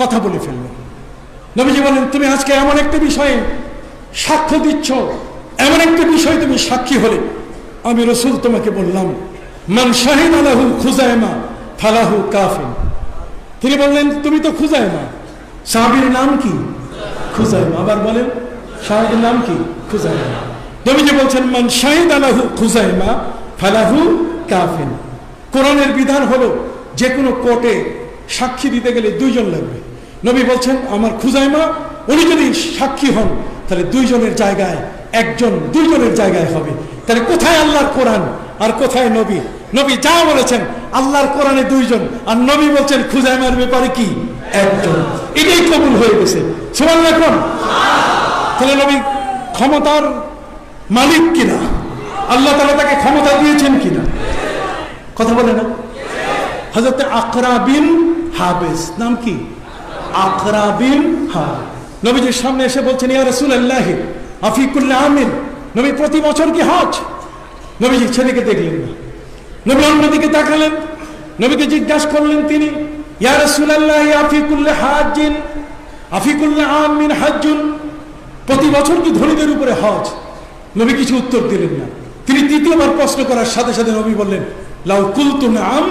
কথা বলে ফেললেন। নবীজি বলেন, তুমি আজকে এমন একটা বিষয়ে সাক্ষ্য দিচ্ছ, এমন একটা বিষয় তুমি সাক্ষী হলে, আমি রাসূল তোমাকে বললাম, মান শাহিদা লাহু খুযাইমা ফালাহু কাফিন। তিনি বললেন, তুমি তো খুযাইমা, সাহাবীর নাম কি? খুযাইমা। আবার বলেন, সাহাবীর নাম কি? খুযাইমা। নবীজি বলছেন, মান শাহিদা লাহু খুযাইমা ফালাহু কাফিন। কোরআনের বিধান হলো, যে কোনো কোর্টে সাক্ষী দিতে গেলে দুইজন লাগবে। নবী বলছেন, আমার খুযাইমা, উনি যদি সাক্ষী হন তাহলে দুইজনের জায়গায় একজন, দুইজনের জায়গায় হবে। তাহলে কোথায় আল্লাহর কোরআন আর কোথায় নবী? নবী যা বলেছেন, আল্লাহর কোরআনে দুইজন, আর নবী বলছেন খুযাইমার ব্যাপারে কি, একজন। এটাই কবুল হয়ে গেছে। সুবহানাল্লাহ। তাহলে নবী ক্ষমতার মালিক কিনা, আল্লাহ তাআলা তাকে ক্ষমতা দিয়েছেন কিনা, কথা বলে না? হযরত আকরা বিন হাবিস, নাম কি? আকরা বিন হাবিস, নবীজির সামনে এসে বলছেন, ইয়া রাসূলুল্লাহ আফি কুল্লি আমিন, নবী প্রতি বছর কি হজ? নবীজি ছেলেকে দেখলেন না, নবী অন্যদিকে তাকালেন। নবীকে জিজ্ঞাসা করলেন তিনি, ইয়া রাসূলুল্লাহ আফি কুল্লি হাজ্জিন আফি কুল্লি আমিন হাজ্জুন, প্রতি বছর কি ধনীদের উপরে হজ? নবী কিছু উত্তর দিলেন না। তিনি দ্বিতীয়বার প্রশ্ন করার সাথে সাথে নবী বললেন, লাউ কুলতু নাম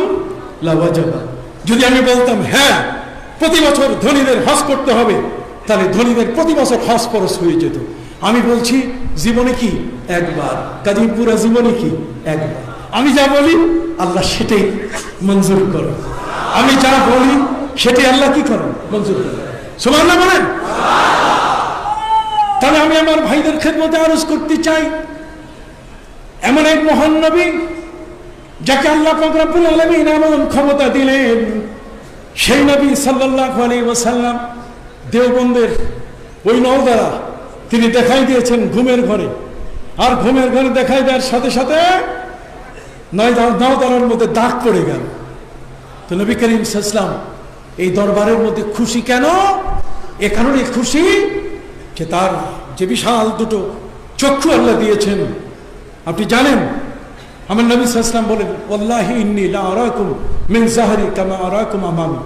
লাওয়াজাবা, যদি আমি বলতাম হ্যাঁ প্রতি বছর ধনীদের হজ করতে হবে, তাহলে ধনীদের প্রতি বছর হজ ফরজ হয়ে যেত। আমি বলছি জীবনে কি একবার, কাজী পুরা জীবনে কি একবার। আমি যা বলি আল্লাহ সেটাই মঞ্জুর করে, আমি যা বলি সেটাই আল্লাহ কি করেন, মঞ্জুর করেন। সুবহানাল্লাহ বলেন। তাহলে আমি আমার ভাইদের খেদমতে আরজ করতে চাই, এমন এক মহান নবী যাকে আল্লাহ পাক রব্বুল আলামিন এমন ক্ষমতা দিলেন, সেই নবী সাল্লাল্লাহু আলাইহি ওয়াসাল্লাম দেওবন্দের ওই নওদারা তিনি দেখাই দিয়েছেন ঘুমের ঘরে। আর ঘুমের ঘরে দেখাই দেওয়ার সাথে সাথে নওদারার মধ্যে দাগ পড়ে গেল। তো নবী করিম সাল্লাল্লাহু আলাইহি ওয়াসাল্লাম এই দরবারের মধ্যে খুশি কেন? এ কারণে খুশি যে তার যে বিশাল দুটো চক্ষু আল্লাহ দিয়েছেন। আপনি জানেন আমার নবী সাল্লাল্লাহু আলাইহি ওয়াসাল্লাম বলেন, ওয়াল্লাহি ইন্নী লা আরাকুম মিন যাহরি কামা আরাকুম আমামি,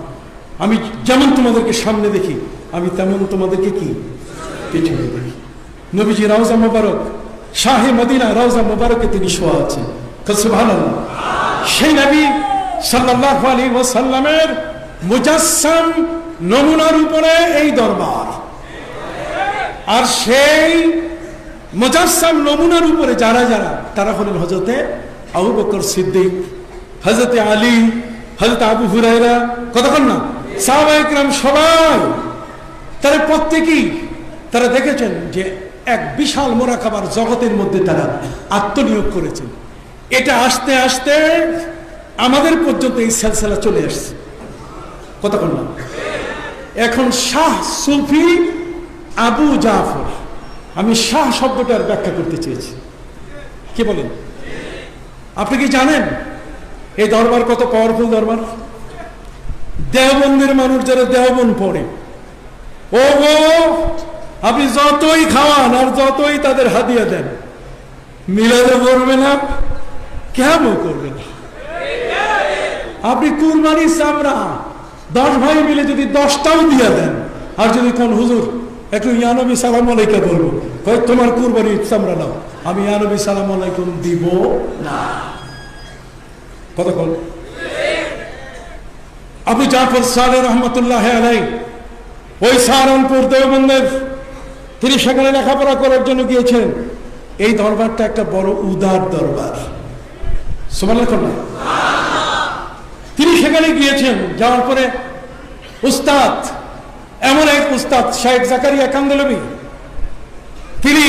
আমি যেমন তোমাদেরকে সামনে দেখি আমি তেমন তোমাদেরকে কি পিছনে দেখি। নবীজি রওজা মুবারক, শাহে মদিনা রওজা মুবারকে তিনি শোয়া আছেন। সুবহানাল্লাহ। সেই নবী সাল্লাল্লাহু আলাইহি ওয়াসাল্লামের মুজাসসাম নমুনার উপরে এই দরবার, আর সেই মুজাসসাম নমুনার উপরে যারা যারা তারা হলেন হযরতে আবু বকর সিদ্দিক, হযরতে আলী, হযরত আবু হুরায়রা, কতক্ষণ না সাহাবায়ে কেরাম সবাই। তারা প্রত্যেকেই তারা দেখেছেন যে এক বিশাল মোরাকাবার জগতের মধ্যে তারা আত্মনিয়োগ করেছেন। এটা আস্তে আস্তে আমাদের পর্যন্ত এই সিলসিলা চলে আসছে, কতক্ষণ না। এখন শাহ সুফি আবু জাফর, আমি শাহ শব্দটার ব্যাখ্যা করতে চেয়েছি, কি বলেন? আপনি কি জানেন এই দরবার কত পাওয়ারফুল দরবার? দেওবন্দের মানুষ যারা দেওবন্দ পড়ে, ও গো আপনি যতই খাওয়ান আর যতই তাদের হাদিয়া দেন, মিলাদে পড়বে না, কেমন করবে না। আপনি কুরবানি চামড়া 10 ভাই মিলে যদি 10টাও দিয়ে দেন, আর যদি কোন হুজুর একটু ইয়া নবী সালাম আলাইকুম বলবো, তোমার কুরবানির চামড়া নাও, আমি ইয়া নবী সালাম আলাইকুম দিব না। কতক্ষণ? আবু জাফর সালেহ রহমতুল্লাহ আলাইহি ওই সাহারানপুর দেওবন্দের, তিনি সেখানে লেখাপড়া করার জন্য গিয়েছেন। এই দরবারটা একটা বড় উদার দরবার, সুবহানাল্লাহ। তিনি সেখানে গিয়েছেন, যাওয়ার পরে উস্তাদ, এমন এক উস্তাদ শেখ জাকারিয়া কান্দলবি, তিনি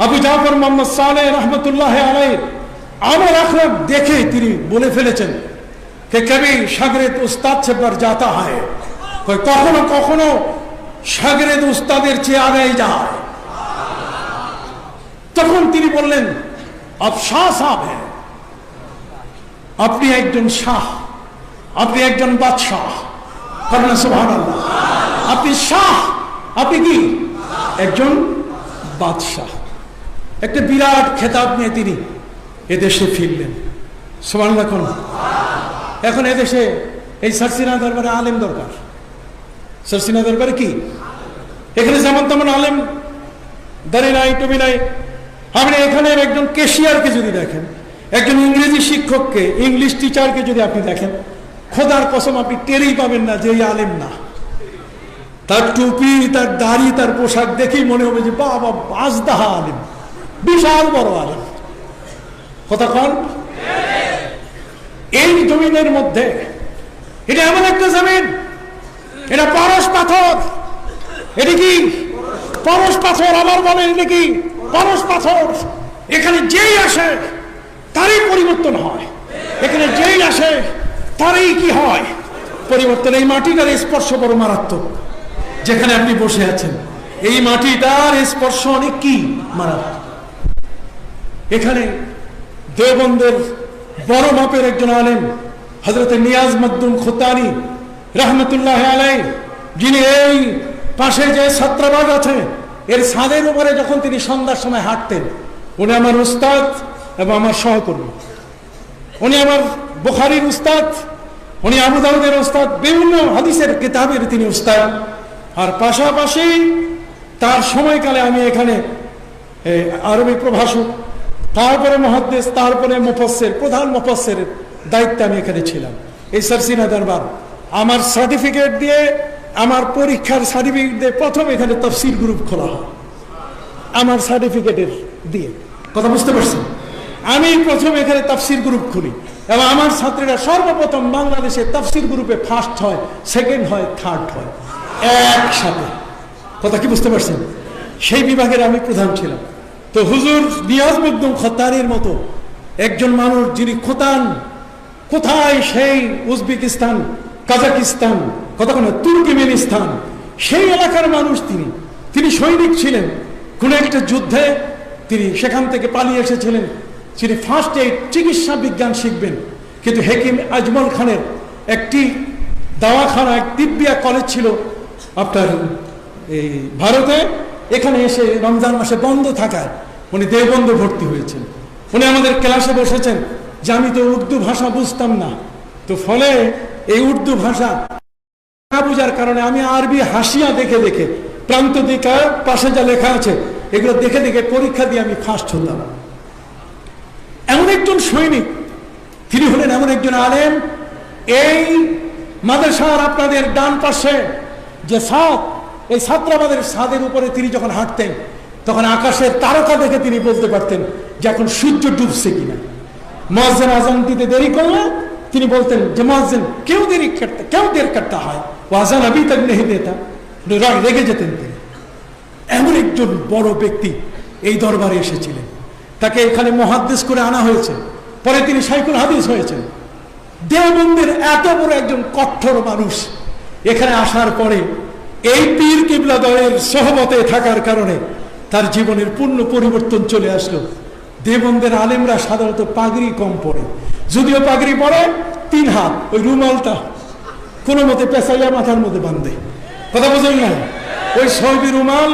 আবু জাফর মোহাম্মদ সালেহ রহমতুল্লাহ আলাইহি আমার আখলাক দেখে তিনি বলে ফেলেছেন कि कभी शागिर्द उस्ताद से बढ़ जाता है, कोई कखनो कखनो शागिर्द उस्तादेर চেয়ে আগে যায়। তখন তিনি বললেন, আপ শাহ সাহেব हैं, আপনি একজন শাহ, আপনি একজন বাদশাহ। কারণ সুবহানাল্লাহ, আপনি শাহ, আপনি কি একজন বাদশাহ। একটা বিরাট খেতাব নিয়ে তিনি এদেশে ফিরলেন, সুবহানাল্লাহ। এখন এদেশে এই সারসিনা দরবারে আলেম দরকার। সারসিনা দরবারে কি এখানে যেমন তেমন আলেম দাড়ি নাই, টুপি নাই। আপনি এখানে একজন ক্যাশিয়ারকে যদি দেখেন, একজন ইংরেজি শিক্ষককে, ইংলিশ টিচারকে যদি আপনি দেখেন, খোদার কসম আপনি টেরই পাবেন না যে এই আলেম না। তার টুপি, তার দাড়ি, তার পোশাক দেখেই মনে হবে যে বাবা আজদাহা আলেম, বিশাল বড় আলেম। কথা কন। এই জমিনের মধ্যে, এটা এমন একটা জমিন, এটা পরশ পাথর। এটা কি পরশ পাথর? আবার বলেন, এটা কি পরশ পাথর? এখানে যেই আসে তারই পরিবর্তন হয়, এখানে যেই আসে তারই কি হয় পরিবর্তন। এই মাটিটার স্পর্শ বড় মারাত্মক। যেখানে আপনি বসে আছেন এই মাটিটার স্পর্শ অনেক কি মারাত্মক। এখানে দেওবন্দের বড় মাপের একজন আলেম হযরত নিয়াজ মখদুম খুতানি রহমতুল্লাহ আলাইহি, যিনি এই পাশে যে ছাত্রাবাগ আছে এর ছাদের উপরে যখন তিনি সন্ধ্যার সময় হাঁটতেন, উনি আমার উস্তাদ এবং আমার সহকর্মী। উনি আমার বুখারীর উস্তাদ, উনি আবু দাউদের উস্তাদ, বিভিন্ন হাদিসের কিতাবের তিনি উস্তাদ। আর পাশাপাশি তার সময়কালে আমি এখানে আরবি প্রভাষক, তারপরে মুহাদ্দিস, তারপরে মুফাসসির, প্রধান মুফাসসিরের দায়িত্বে আমি এখানে ছিলাম। এই সারসিনা দরবার আমার সার্টিফিকেট দিয়ে, আমার পরীক্ষার সার্টিফিকেট দিয়ে প্রথম এখানে তাফসীর গ্রুপ খোলা হয় আমার সার্টিফিকেটের দিয়ে। কথা বুঝতে পারছেন? আমি প্রথম এখানে তাফসীর গ্রুপ খুলি এবং আমার ছাত্রীরা সর্বপ্রথম বাংলাদেশে তাফসীর গ্রুপে ফার্স্ট হয়, সেকেন্ড হয়, থার্ড হয় একসাথে। কথা কি বুঝতে পারছেন? সেই বিভাগের আমি প্রধান ছিলাম। তো হুজুর নিয়াজ মখদুম খুতানির মতো একজন মানুষ, যিনি খোতান কোথায়, সেই উজবেকিস্তান, কাজাকিস্তান, কতক্ষণ তুর্কমেনিস্তান, সেই এলাকার মানুষ। তিনি সৈনিক ছিলেন কোন একটা যুদ্ধে, তিনি সেখান থেকে পালিয়ে এসেছিলেন। তিনি ফার্স্ট এইড, চিকিৎসা বিজ্ঞান শিখবেন, কিন্তু হেকিম আজমল খানের একটি দাওয়াখানা, এক তিব্বিয়া কলেজ ছিল আপনার এই ভারতে। এখানে এসে রমজান মাসে বন্ধ থাকায় উনি দেওবন্দে ভর্তি হয়েছেন। উনি আমাদের ক্লাসে বসেছেন যে আমি তো উর্দু ভাষা বুঝতাম না, তো ফলে এই উর্দু ভাষা না বুঝার কারণে আমি আরবি হাসিয়া দেখে দেখে প্রান্ত দিকা পাশে যা লেখা আছে এগুলো দেখে দেখে পরীক্ষা দিয়ে আমি ফার্স্ট হতাম। এমন একজন সৈনিক, তিনি হলেন এমন একজন আলেম। এই মাদ্রাসার আপনাদের ডান পাশে যে ছাদ, এই ছাত্রাবাদের ছাদের উপরে তিনি যখন হাঁটতেন তখন আকাশের তারকা দেখে তিনি বলতে পারতেন যে এখন সূর্য ডুবছে কিনা। মুয়াজ্জিন আযান দিতে দেরি করলে তিনি বলতেন যে মুয়াজ্জিন কেউ দেরি করতে হয়, ও আযান আবি তক নেহি দেতা, রেগে যেতেন তিনি। এমন একজন বড় ব্যক্তি এই দরবারে এসেছিলেন, তাকে এখানে মুহাদ্দিস করে আনা হয়েছে, পরে তিনি শাইখুল হাদিস হয়েছেন। দেওবন্দের এত বড় একজন কঠোর মানুষ এখানে আসার পরে এই পীর কিবলা দলের সহবতে থাকার কারণে তার জীবনের পূর্ণ পরিবর্তন চলে আসলো। দেওবন্দের আলেমরা সাধারণত পাগড়ি কম পড়ে, যদিও পাগড়ি পড়ে 3 হাত, ওই রুমালটা কোনো মতে পেঁচাইয়া মাথার মধ্যে বাঁধে। কথা বুঝেন না? ওই সৌদি রুমাল,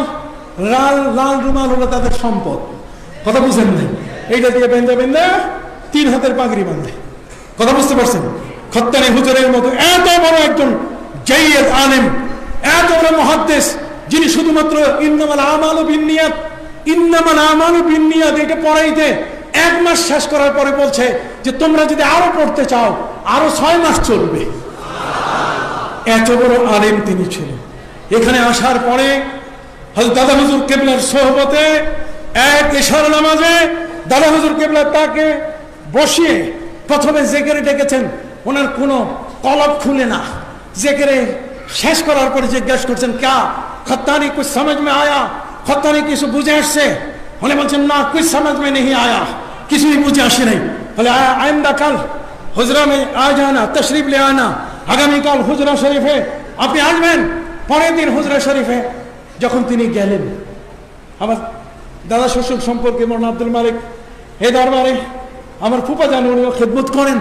লাল রুমাল হলো তাদের সম্পদ। কথা বুঝেন না? এইটা দিয়ে বেঁধে 3 হাতের পাগড়ি বাঁধে। কথা বুঝতে পারছেন? খত্তানি হুজুরের মতো এত বড় একজন জাইয়্যিদ আলেম, এত বড় মুহাদ্দিস, যিনি শুধুমাত্র ইন্নামাল আমালু বিন্নিয়াত এটা পড়াইতে 1 মাস শেষ করার পরে বলছে যে তোমরা যদি আরো পড়তে চাও আরো 6 মাস চলবে। এত বড় আলেম তিনি ছিলেন। এখানে আসার পরে হযরত দাদা হুজুর কিবলার সোহবতে এক ইশার নামাজে দাদা হুজুর কিবলা তাকে বসিয়ে প্রথমে জেকেরে ডেকেছেন। ওনার কোনো কলব খুলে না, জেকেরে শেষ করার পরে জিজ্ঞাসা করছেন ক্যা খত্তানি কুছ সমঝ মে আয়া, খত্তানি কিছু বুঝে আসছে? উনি বলছেন না, কুছ সমঝ মে নেহি আয়া, কিছুই বুঝে আসে নাই। বলে আইন্দা কাল হুজরা মে আ জানা, তশরিফ লে আনা, আগামীকাল হুজরা শরীফে আপনি আসবেন। পরের দিন হুজরা শরীফে যখন তিনি গেলেন, আমার দাদা শ্বশুর সম্পর্কে মৌলানা আব্দুল মালিক এই দরবারে আমার ফুপা জান, উনি খেদমত করেন।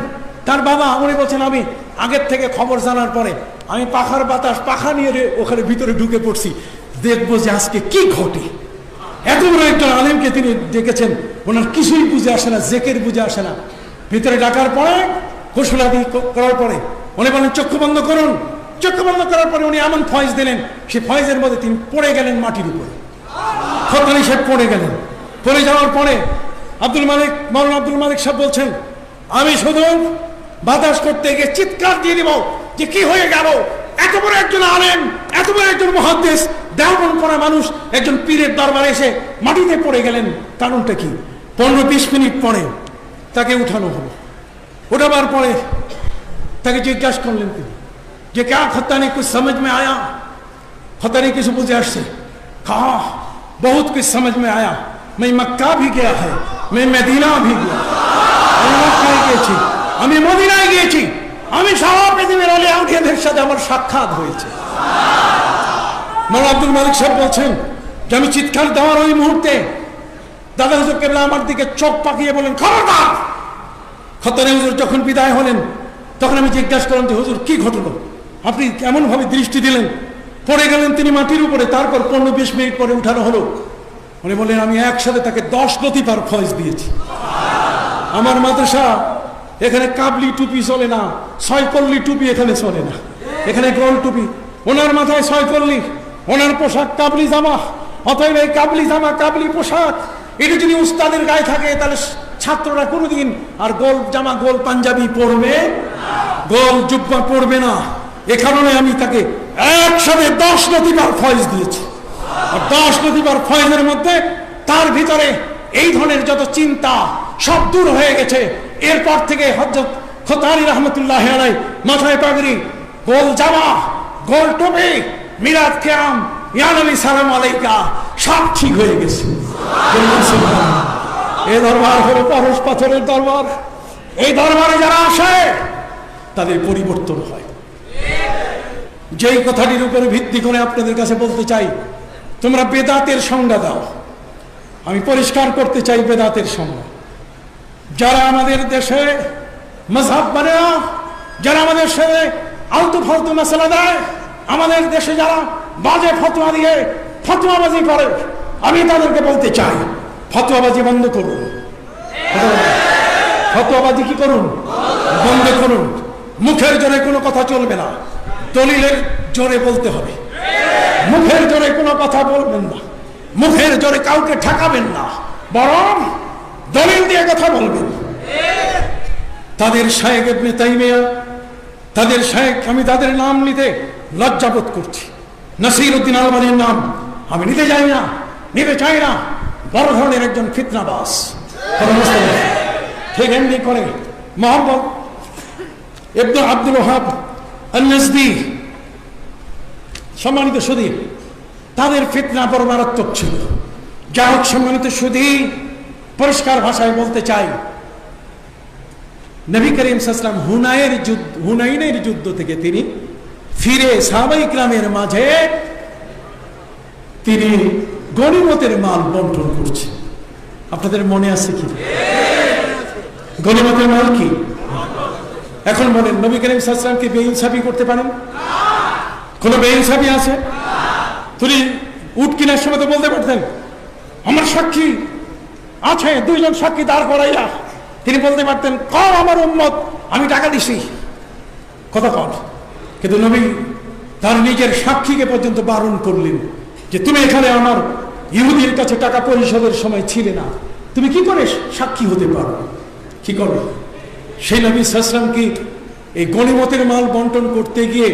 তার বাবা উনি বলছেন আমি আগের থেকে খবর জানার পরে আমি পাখার বাতাস পাখা নিয়ে ওখানে ভিতরে ঢুকে পড়ছি, দেখবো যে আজকে কি ঘটে। এত বড় একজন আলেমকে তিনি ডেকেছেন, ওনার কিছুই বুঝে আসে না, জেকের বুঝে আসে না। ভিতরে ডাকার পরে ঘোষণাদি করার পরে উনি বলেন চক্ষু বন্ধ করুন। চক্ষু বন্ধ করার পরে উনি এমন ফয়েজ দিলেন, সেই ফয়েজের মধ্যে তিনি পড়ে গেলেন মাটির উপরে। খত্তানি সাহেব পড়ে গেলেন। পড়ে যাওয়ার পরে মৌলানা আব্দুল মালিক সাহেব বলছেন আমি শুধু বাতাস করতে গিয়ে চিৎকার দিয়ে দিব যে কি হয়ে গেল, এত বড় একজন আলেম, এত বড় একজন মুহাদ্দিস, দেওবন্দ পড়া মানুষ একজন পীরের দরবারে এসে মাটিতে পড়ে গেলেন। কারণটা কি? 15-20 মিনিট পরে তাকে উঠানো হলো। উঠাবার পরে তাকে জিজ্ঞাসা করলেন তিনি যে ক্যা খত্তানি কুছ সমঝ মে আয়া, খত্তানি কিছু বুঝে আসছে? কহা বহুত কুছ সমঝ মে আয়া, मैं मक्का भी गया है, मैं मदीना भी गया, আমি মক্কায় গিয়েছি, আমি মদিনায় গিয়েছি, আমি সারা পৃথিবীর আলে আউলিয়াদের সাথে আমার সাক্ষাৎ হয়েছে। মৌলানা আব্দুল মালিক সাহেব বলছেন যে আমি চিৎকার দেওয়ার ওই মুহূর্তে দাদা হুজুর কেবলা আমার দিকে চোখ পাকিয়ে বলেন খবরদার। খত্তানি হুজুর যখন বিদায় হলেন তখন আমি জিজ্ঞাসা করলাম যে হুজুর কি ঘটলো, আপনি কেমন ভাবে দৃষ্টি দিলেন? পড়ে গেলেন তিনি মাটির উপরে, তারপর 15-20 মিনিট পরে উঠানো হলো। উনি বললেন আমি একসাথে তাকে 10 লতিফার ফয়েজ দিয়েছি। আমার মাদ্রাসা এখানে কাবলি টুপি চলে না, 6 কল্লি টুপি এখানে চলে না, এখানে গোল টুপি। ওনার মাথায় 6 কল্লি, ওনার পোশাক কাবলি জামা। অতএব এই কাবলি জামা কাবলি পোশাক এটা যদি উস্তাদের গায়ে থাকে তাহলে ছাত্ররা কোনোদিন আর গোল জামা গোল পাঞ্জাবি পরবে, গোল জুব্বা পরবে না। এ কারণে আমি তাকে একসাথে 10 লতিফার ফয়েজ দিয়েছি। আর 10 লতিফার ফয়েজের মধ্যে তার ভিতরে এই ধরনের যত চিন্তা সব দূর হয়ে গেছে। এরপর থেকে হযরত খোতানি রহমতুল্লাহ আলাইহি মাথায় পাগড়ি, গোল জামা, গোল টুপি, মিলাদ কিয়াম, ইয়া নবী সালাম আলাইকা সব ঠিক হয়ে গেছে। এই দরবার হলো পরশ পাথরের দরবার। এই দরবারে যারা আসে তাদের পরিবর্তন হয়। যেই কথাটির উপরে ভিত্তি করে আপনাদের কাছে বলতে চাই, তোমরা বেদাতের সংজ্ঞা দাও। আমি পরিষ্কার করতে চাই বেদাতের সংজ্ঞা। যারা আমাদের দেশে মাযহাব মানে না, যারা আমাদের দেশে আলতু ফালতু মাসালা দেয়, আমাদের দেশে যারা বাজে ফতোয়া দিয়ে ফতোয়াবাজি করে, আমি তাদেরকে বলতে চাই ফতোয়াবাজি বন্ধ করুন। ফতোয়াবাজি কি করুন, বন্ধ করুন। মুখের জোরে কোনো কথা চলবে না, দলিলের জোরে বলতে হবে। মুখের জোরে কোনো কথা বলবেন না, মুখের জোরে কাউকে ঠকাবেন না, বরং দলিল দিয়ে কথা বলবেন। তাদের শায়েখ ইবনে তাইমিয়া, তাদের শায়েখ, আমি তাদের নাম নিতে লজ্জাবোধ করছি। নাসিরউদ্দিন আলবানীর নাম আমি নিতে চাই না, নিতে চাই না। বড় ধরনের একজন ফিতনাবাজ। ঠিক এমনি করে মোহাম্মদ ইবনে আব্দুল ওয়াহাব আন-নাজদি, সম্মানিত সুধী, তাদের ফিতনা বড় মারাত্মক ছিল। যা হোক সম্মানিত সুধী, পরিষ্কার ভাষায় বলতে চাই, নবী করিম সাল্লাল্লাহু আলাইহি ওয়াসাল্লাম হুনাইনের যুদ্ধ থেকে তিনি ফিরে সাহাবায়ে কিরামের মাঝে তিনি গনিমতের মাল বন্টন করছেন। আপনাদের মনে আছে কি গনিমতের মাল কি? এখন বলেন, নবী করিম সাল্লাল্লাহু আলাইহি ওয়াসাল্লাম কি বেইনসাফি করতে পারেন? কোন বেইনসাফি আছে? তিনি উট কেনার সময় তো বলতে পারতেন, আমার সাক্ষী আছে, দুইজন সাক্ষী দাঁড় করাইয়া তিনি বলতে পারতেন, কর আমার উম্মত, আমি টাকা দিছি, কথা কর। কিন্তু নবী তার নিজের সাক্ষীকে পর্যন্ত বারণ করলেন যে তুমি এখানে আমার ইহুদির কাছে টাকা পরিশোধের সময় ছিলে না, তুমি কি করে সাক্ষী হতে পারো? কি করো? সেই নবী সাল্লাল্লাহু আলাইহি ওয়াসাল্লাম কি এই গনিমতের মাল বন্টন করতে গিয়ে,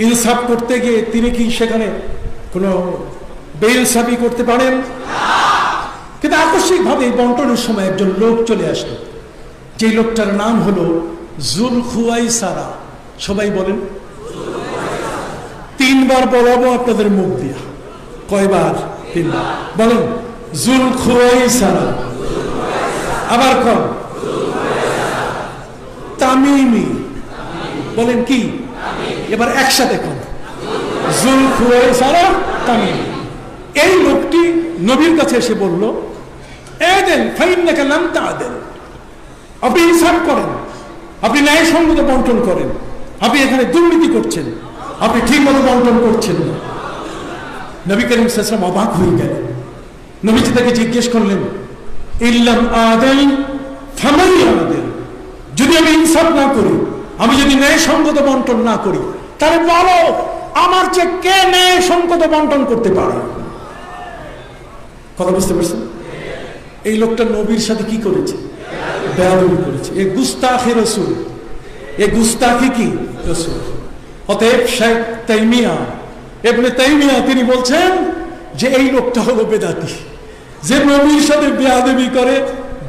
ইনসাফ করতে গিয়ে তিনি কি সেখানে কোনো বেইনসাফি করতে পারেন? কিন্তু আকস্মিকভাবে এই বন্টনের সময় একজন লোক চলে আসলো, যে লোকটার নাম হলো যুলখুয়াইসারা। সবাই বলেন, তিনবার বলাবো আপনাদের মুখ দিয়া। কয়বার? তিনবার বলেন, যুলখুয়াইসারা। আবার কর, তামিমি। বলেন কি? এবার একসাথে কর, যুলখুয়াইসারা তামিমি। এই লোকটি নবীর কাছে এসে বলল, এদেন ফাইন্নাকা লাম তা'দিল, আপনি ইনসাফ করেন, আপনি ন্যায়সঙ্গত বন্টন করেন, আপনি এখানে দুর্নীতি করছেন, আপনি ঠিক মতো বন্টন করছেন না। নবী করিম সাল্লাল্লাহু আলাইহি ওয়াসাল্লাম অবাক হয়ে গেলেন। নবীজি তাকে জিজ্ঞেস করলেন, ইল্লাম আদিল ফামান ইয়াদিল, যদি আমি ইনসাফ না করি, আমি যদি ন্যায়সঙ্গত বন্টন না করি, তাহলে বলো আমার চেয়ে কে ন্যায়সঙ্গত বন্টন করতে পারে? কথা বুঝতে পারছেন? এই লোকটা নবীর সাথে কি করেছে? বেয়াদবি করেছে। এ গুস্তাখি রাসূল, এ গুস্তাখি কি রাসূল। অতএব শাইখ তাইমিয়া, ইবনে তাইমিয়া তিনি বলছেন যে এই লোকটা হলো বেদাতি, যে নবীর সাথে বেয়াদবি করে,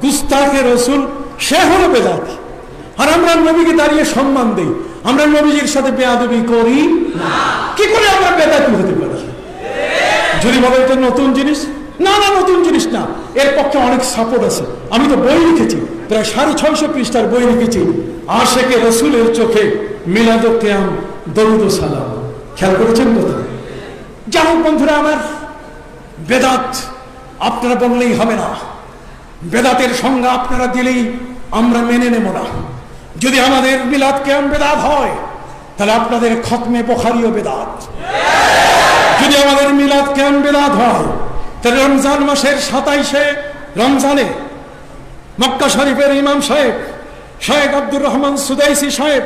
গুস্তাখি রাসূল, সে হলো বেদাতি। আর আমরা নবীকে দাঁড়িয়ে সম্মান দেই, আমরা নবীজির সাথে বেয়াদবি করি না। কি করে আমরা বেদাতি হতে পারি? যদি বলে এটা নতুন জিনিস, না না নতুন জিনিস না, এর পক্ষে অনেক সাপোর্ট আছে। আমি তো বই লিখেছি, প্রায় 650 পৃষ্ঠার বই লিখেছি, আশেকে রসুলের চোখে মিলাদ ও কিয়াম, দরুদ ও সালাম। খেয়াল করেছেন কথা? যাই হোক বন্ধুরা আমার, বেদাত আপনারা বললেই হবে না, বেদাতের সংজ্ঞা আপনারা দিলেই আমরা মেনে নেব না। যদি আমাদের মিলাদ কিয়াম বেদাত হয়, তাহলে আপনাদের খতমে বুখারীও বেদাত। যদি আমাদের মিলাদ কিয়াম বেদাত হয়, তাহলে রমজান মাসের 27শে রমজানে মক্কা শরীফের ইমাম সাহেব শায়েখ আব্দুর রহমান সুদাইসি সাহেব,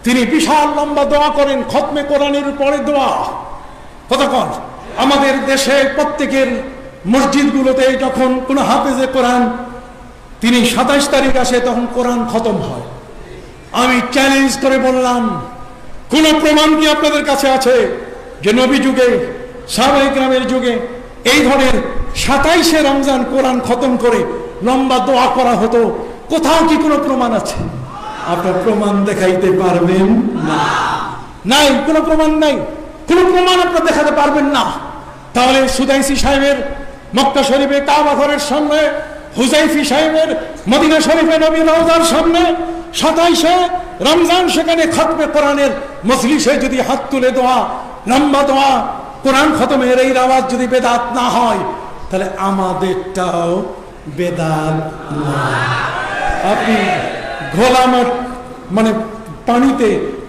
তিনি বিশাল লম্বা দোয়া করেন, খতমে কোরআনের পরে দোয়া। কতক্ষণ আমাদের দেশে প্রত্যেকের মসজিদগুলোতে যখন কোনো হাফেজে কোরআন তিনি 27 তারিখ আসে, তখন কোরআন খতম হয়। আমি চ্যালেঞ্জ করে বললাম, কোন প্রমাণ কি আপনাদের কাছে আছে যে নবী যুগে, সাহাবায়ে কেরামের যুগে এই ধরনের 27শে রমজান কোরআন খতম করে লম্বা দোয়া করা হতো? কোথাও কি কোনো প্রমাণ আছে? আপনার প্রমাণ দেখাইতে পারবেন না? নাই, কোনো প্রমাণ নাই, কোনো প্রমাণ আপনার দেখাতে পারবেন না। তাহলে সুদাইসি সাহেবের মক্কা শরীফে কাবা ঘরের সামনে, হুজাইফি সাহেবের মদিনা শরীফে নবী রওজার সামনে 27শে রমজান, সেখানে খতমে কোরআনের মজলিসে যদি হাত তুলে দোয়া, লম্বা দোয়া, কোরআন খতমের এই আওয়াজ যদি বেদাত না হয়, তাহলে আমাদেরটাও বেদাত না। আপনি ঘোলা মাছ, মানে পানিতে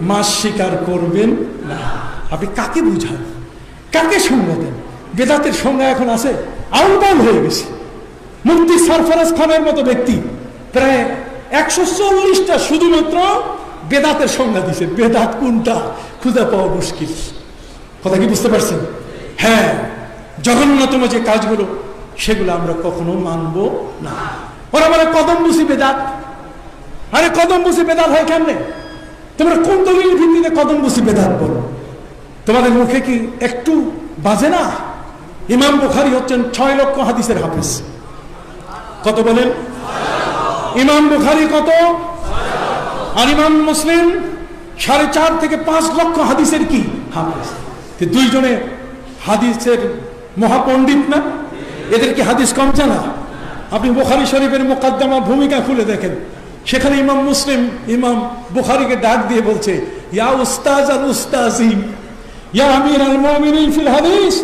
মাছ শিকার করবেন না। আপনি কাকে বুঝান, কাকে সংজ্ঞা দেন? বেদাতের সংজ্ঞা এখন আছে, আউলবাউল হয়ে গেছে। মুফতি সরফরাজ খানের মতো ব্যক্তি প্রায় 140টা শুধুমাত্র বেদাতের সংজ্ঞা দিছে। বেদাত কোনটা খুঁজে পাওয়া মুশকিল। কথা কি বুঝতে পারছেন? হ্যাঁ, জঘন্যতম যে কাজগুলো সেগুলো আমরা কখনো মানব না। ওরা বলে কদম বুঝি বেদাত। আরে কদম বুঝি বেদাত হয় কেমনে? তোমরা কোন দলিল ভিত্তিতে কদম বুঝি বেদাত বলো? তোমাদের মুখে কি একটু বাজে না? ইমাম বুখারী হচ্ছেন 6 লক্ষ হাদিসের হাফেজ। কত বলেন? ইমাম বুখারী কত? আর ইমাম মুসলিম 4.5 থেকে 5 লক্ষ হাদিসের কি হাফেজ। দুইজনে হাদিসের মহাপণ্ডিত না? এদের কি হাদিস কম জানা? আপনি বুখারী শরীফের মুকদ্দমা ভূমিকা খুলে দেখেন, সেখানে ইমাম মুসলিম ইমাম বুখারীকে ডাক দিয়ে বলছে, ইয়া উস্তাজ আল উস্তাজি ইয়া আমির আল মুমিনিন ফিল হাদিস,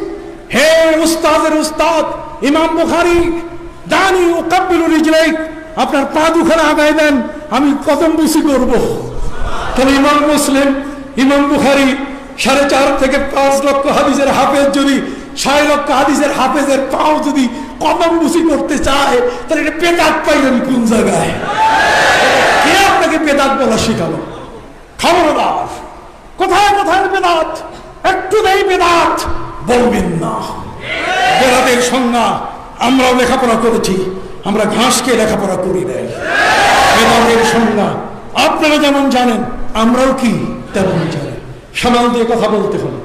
হে উস্তাদের উস্তাদ ইমাম বুখারী, দানি উকাব্বিলু রিজলাইক, আপনার পা দুখানা আগায় দেন, আমি কদম বুসি করব। তাহলে ইমাম মুসলিম ইমাম বুখারী 4.5 থেকে 5 লক্ষ হাদিসের হাফেজ যদি 6 লক্ষ হাদিসের হাফেজের পাও যদি কদম বুসি করতে চায়, তাহলে এটা বেদাত পাইলেন কোন জায়গায়? কে আপনাকে বেদাত বলা শিখালো? খবরদার, কোথায় কোথায় বেদাত একটু নেই বেদাত বলবেন না। বেদাতের সংজ্ঞা আমরাও লেখাপড়া করেছি, আমরা ঘাসকে লেখাপড়া করি নাই। বেদাতের সংজ্ঞা আপনারা যেমন জানেন আমরাও কি তেমন জানি। সামাল দিয়ে কথা বলতে হবে।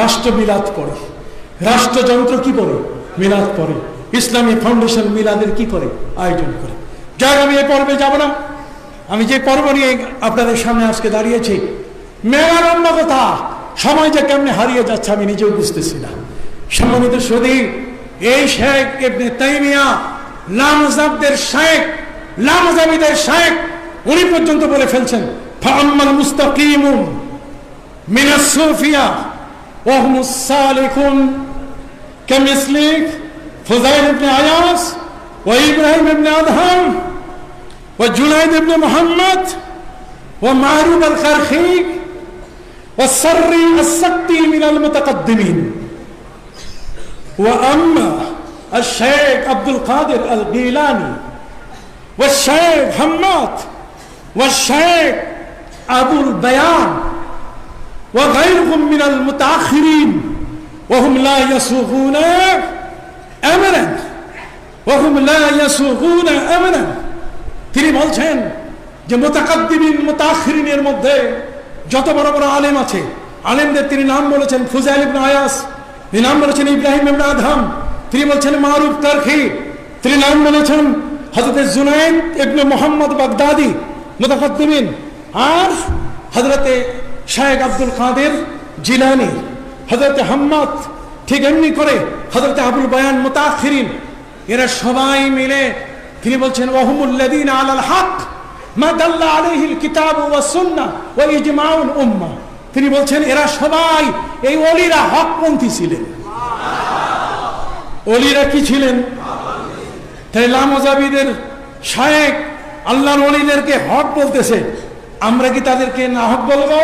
রাষ্ট্র মিলাদ পড়ে, রাষ্ট্রযন্ত্র কি পড়ে? মিলাদ পড়ে। ইসলামী ফাউন্ডেশন মিলাদের কি করে? আয়োজন করে। যাই, আমি এই পর্বে যাব না। আমি যে পর্ব নিয়ে আপনাদের সামনে আজকে দাঁড়িয়েছি, মেলার অন্য কথা, সময় যে কেমনে হারিয়ে যাচ্ছে আমি নিজেও বুঝতেছি না। সম্মানিত সুধী, এই শেখ ইবনে তাইমিয়া লামজাবদের শেখ, লামজাবিদের শেখ, উনি পর্যন্ত বলে ফেলছেন, ফাআম্মাল মুস্তাকিমুন মিনাস সুফিয়া ওয়া হুমুস সালিকুন কামিসলিক ফুযাইল ইবনে আয়াস ওয়া ইব্রাহিম ইবনে আদহাম ওয়া জুনাইদ ইবনে মুহাম্মদ ওয়া মারুফ আল কারখি ওয়া সাররি আস-সাক্তি মিনাল মুতাকাদ্দিমিন ওয়া আম্মা الشيخ عبد القادر الجيلاني والشيخ حماد والشيخ أبو البيان وغيرهم من المتأخرين وهم لا يسوغون أملا وهم لا يسوغون أملا। তিনি বলছেন যে মুতাকাদ্দিমিন মুতাআখিরিনের মধ্যে যত বড় বড় আলেম আছে, আলেমদের তিনি নাম বলেছেন ফুযাইল ইবনে আয়াস, তিনি নাম বলেছেন ইব্রাহিম ইবনে আদহাম, তিনি বলছেন মারুফ কারখি, তিনি নাম বলেছেন হযরত জুনাইদ ইবনে মুহাম্মদ বাগদাদি মুতাকাদ্দিমিন, আর হযরত শেখ আব্দুল কাদের জিলানী, হযরত হাম্মাদ, ঠিক এমনি করে হযরত আবুল বায়ান মুতাআখিরিন। এরা সবাই মিলে তিনি বলছেন ওয়াহুমুল্লাযীনা আলাল হক মা দাল্লা আলাইহিল কিতাব ওয়াস সুন্নাহ ওয়া ইজমাউল উম্মাহ। তিনি বলছেন এরা সবাই, এই ওলিরা হকপন্থী ছিলেন। ওলিরা কি ছিলেন? তাই লামজাবিদের শায়েখ আল্লাহর ওলিদেরকে হক বলতেছে, আমরা কি তাদেরকে না হক বলবো?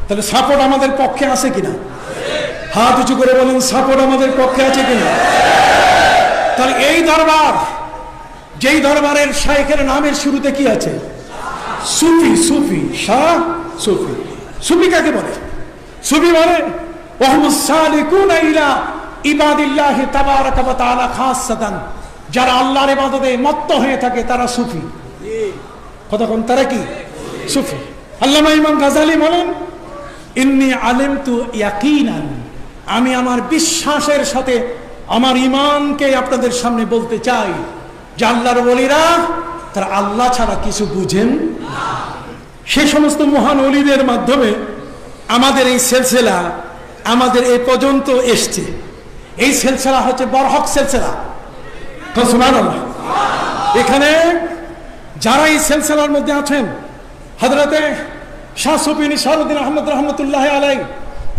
তাহলে সাপোর্ট আমাদের পক্ষে আছে কিনা? হাত উঁচু করে বলেন, সাপোর্ট আমাদের পক্ষে আছে কিনা? তাহলে এই দরবার, যেই দরবারের শায়েখের নামের শুরুতে কি আছে? সুফি। সুফি শাহ সুফি। সুফি কাকে বলে? সুফি বলে ওয়াহুমুস সালিকুনা ইলা ইবাদিল্লাহি তাবারাকা ওয়া তাআলা খাসসাতান, যারা আল্লাহর ইবাদতে মত্ত হয়ে থাকে তারা সুফি। কতক্ষণ তারা কি সুফি? আল্লামা ইমাম গাজালি বলেন, ইন্নী আলিমতু ইয়াকিনান, আমি আমার বিশ্বাসের সাথে আমার ঈমানকে আপনাদের সামনে বলতে চাই যে আল্লাহর ওলিরা তারা আল্লাহ ছাড়া কিছু বুঝেন না। সে সমস্ত মহান ওলিদের মাধ্যমে আমাদের এই সিলসিলা আমাদের এই পর্যন্ত এসছে। এই সিলসিলা হচ্ছে বরহক সিলসিলা। সুবহানাল্লাহ। এখানে যারা এই সিলসিলার মধ্যে আছেন, হযরতে শাহ সুফি নিসারউদ্দিন আহমদ রহমতুল্লাহ আলাইহি,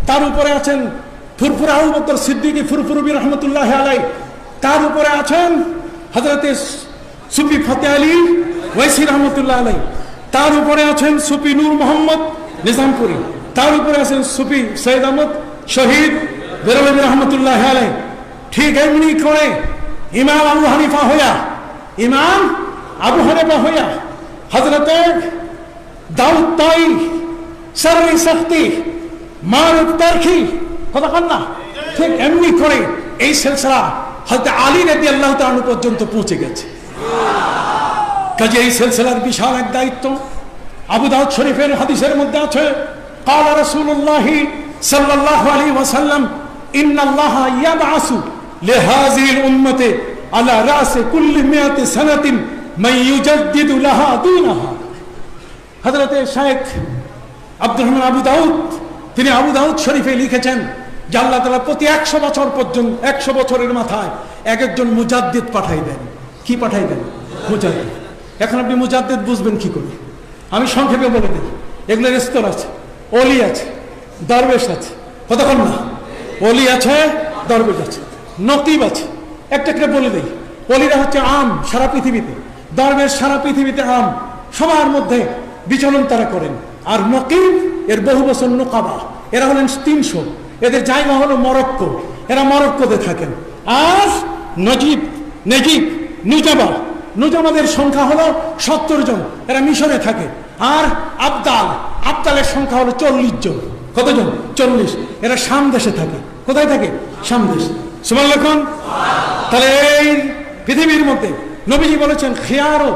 তার উপরে আছেন ফুরফুরা আবু বকর সিদ্দিকী ফুরফুরবি রহমতুল্লাহ আলাইহি, তার উপরে আছেন হযরতে সুফি ফতেহ আলী ওয়াইসি রহমতুল্লাহ আলাইহি, তার উপরে আছেন সুফি নূর মোহাম্মদ নিজামপুরি, তার উপরে আছেন সুফি সৈয়দ আহমদ শহীদ বেরলভী রহমতুল্লাহ আলাইহি। ঠিক এমনি করে ইমাম আবু হানিফা হইয়া ইমাম আবু হানিফা হইয়া হযরতে দাউদ তাই সররি সখতি মারুফ তারখি কথা কন না, ঠিক এমনি করে এই সিলসিলা হযরত আলী রাদিয়াল্লাহু তাআলা পর্যন্ত পৌঁছে গেছে। কাজে এই সিলসিলার বিশাল এক দায়িত্ব। আবু দাউদ শরীফের হাদিসের মধ্যে আছে, قال رسول الله صلى الله عليه وسلم ان الله يبعث لهذه الامه على راس كل 100 سنه من يجدد لها دينها। হযরত শেখ আব্দুর রহমান আবু দাউদ তিনি আবু দাউদ শরীফে লিখেছেন যে আল্লাহ তাআলা প্রতি 100 বছর পর্যন্ত 100 বছরের মাথায় এক একজন মুজাদ্দিদ পাঠাই দেন। কি পাঠাই দেন? মুজাদ্দিদ। এখন আপনি মুজাদ্দিদ বুঝবেন কি করে? আমি সংক্ষেপে বলে দিই। এগুলোর স্তর আছে, ওলি আছে, দরবেশ আছে, কতক্ষণ না, ওলি আছে, দরবেশ আছে, নকিব আছে। একটা একটা বলে দিই। ওলিরা হচ্ছে আম সারা পৃথিবীতে, দরবেশ সারা পৃথিবীতে আম, সবার মধ্যে বিচরণ তারা করেন। আর নকিব এর বহু বছর নোকাবা, এরা হলেন 300, এদের জায়গা হলো মরক্কো, এরা মরক্কোতে থাকেন। আর নজিব নেজিব নুজাবা, নুজাবাদের সংখ্যা হলো 70 জন, এরা মিশরে থাকে। আর আবদাল, আবদালের সংখ্যা হলো 40 জন। কতজন? 40। এরা শাম দেশে থাকে। কোথায় থাকে? শাম দেশ। সুবহানাল্লাহ। তাহলে এই পৃথিবীর মধ্যে নবীজি বলেছেন খিয়ারু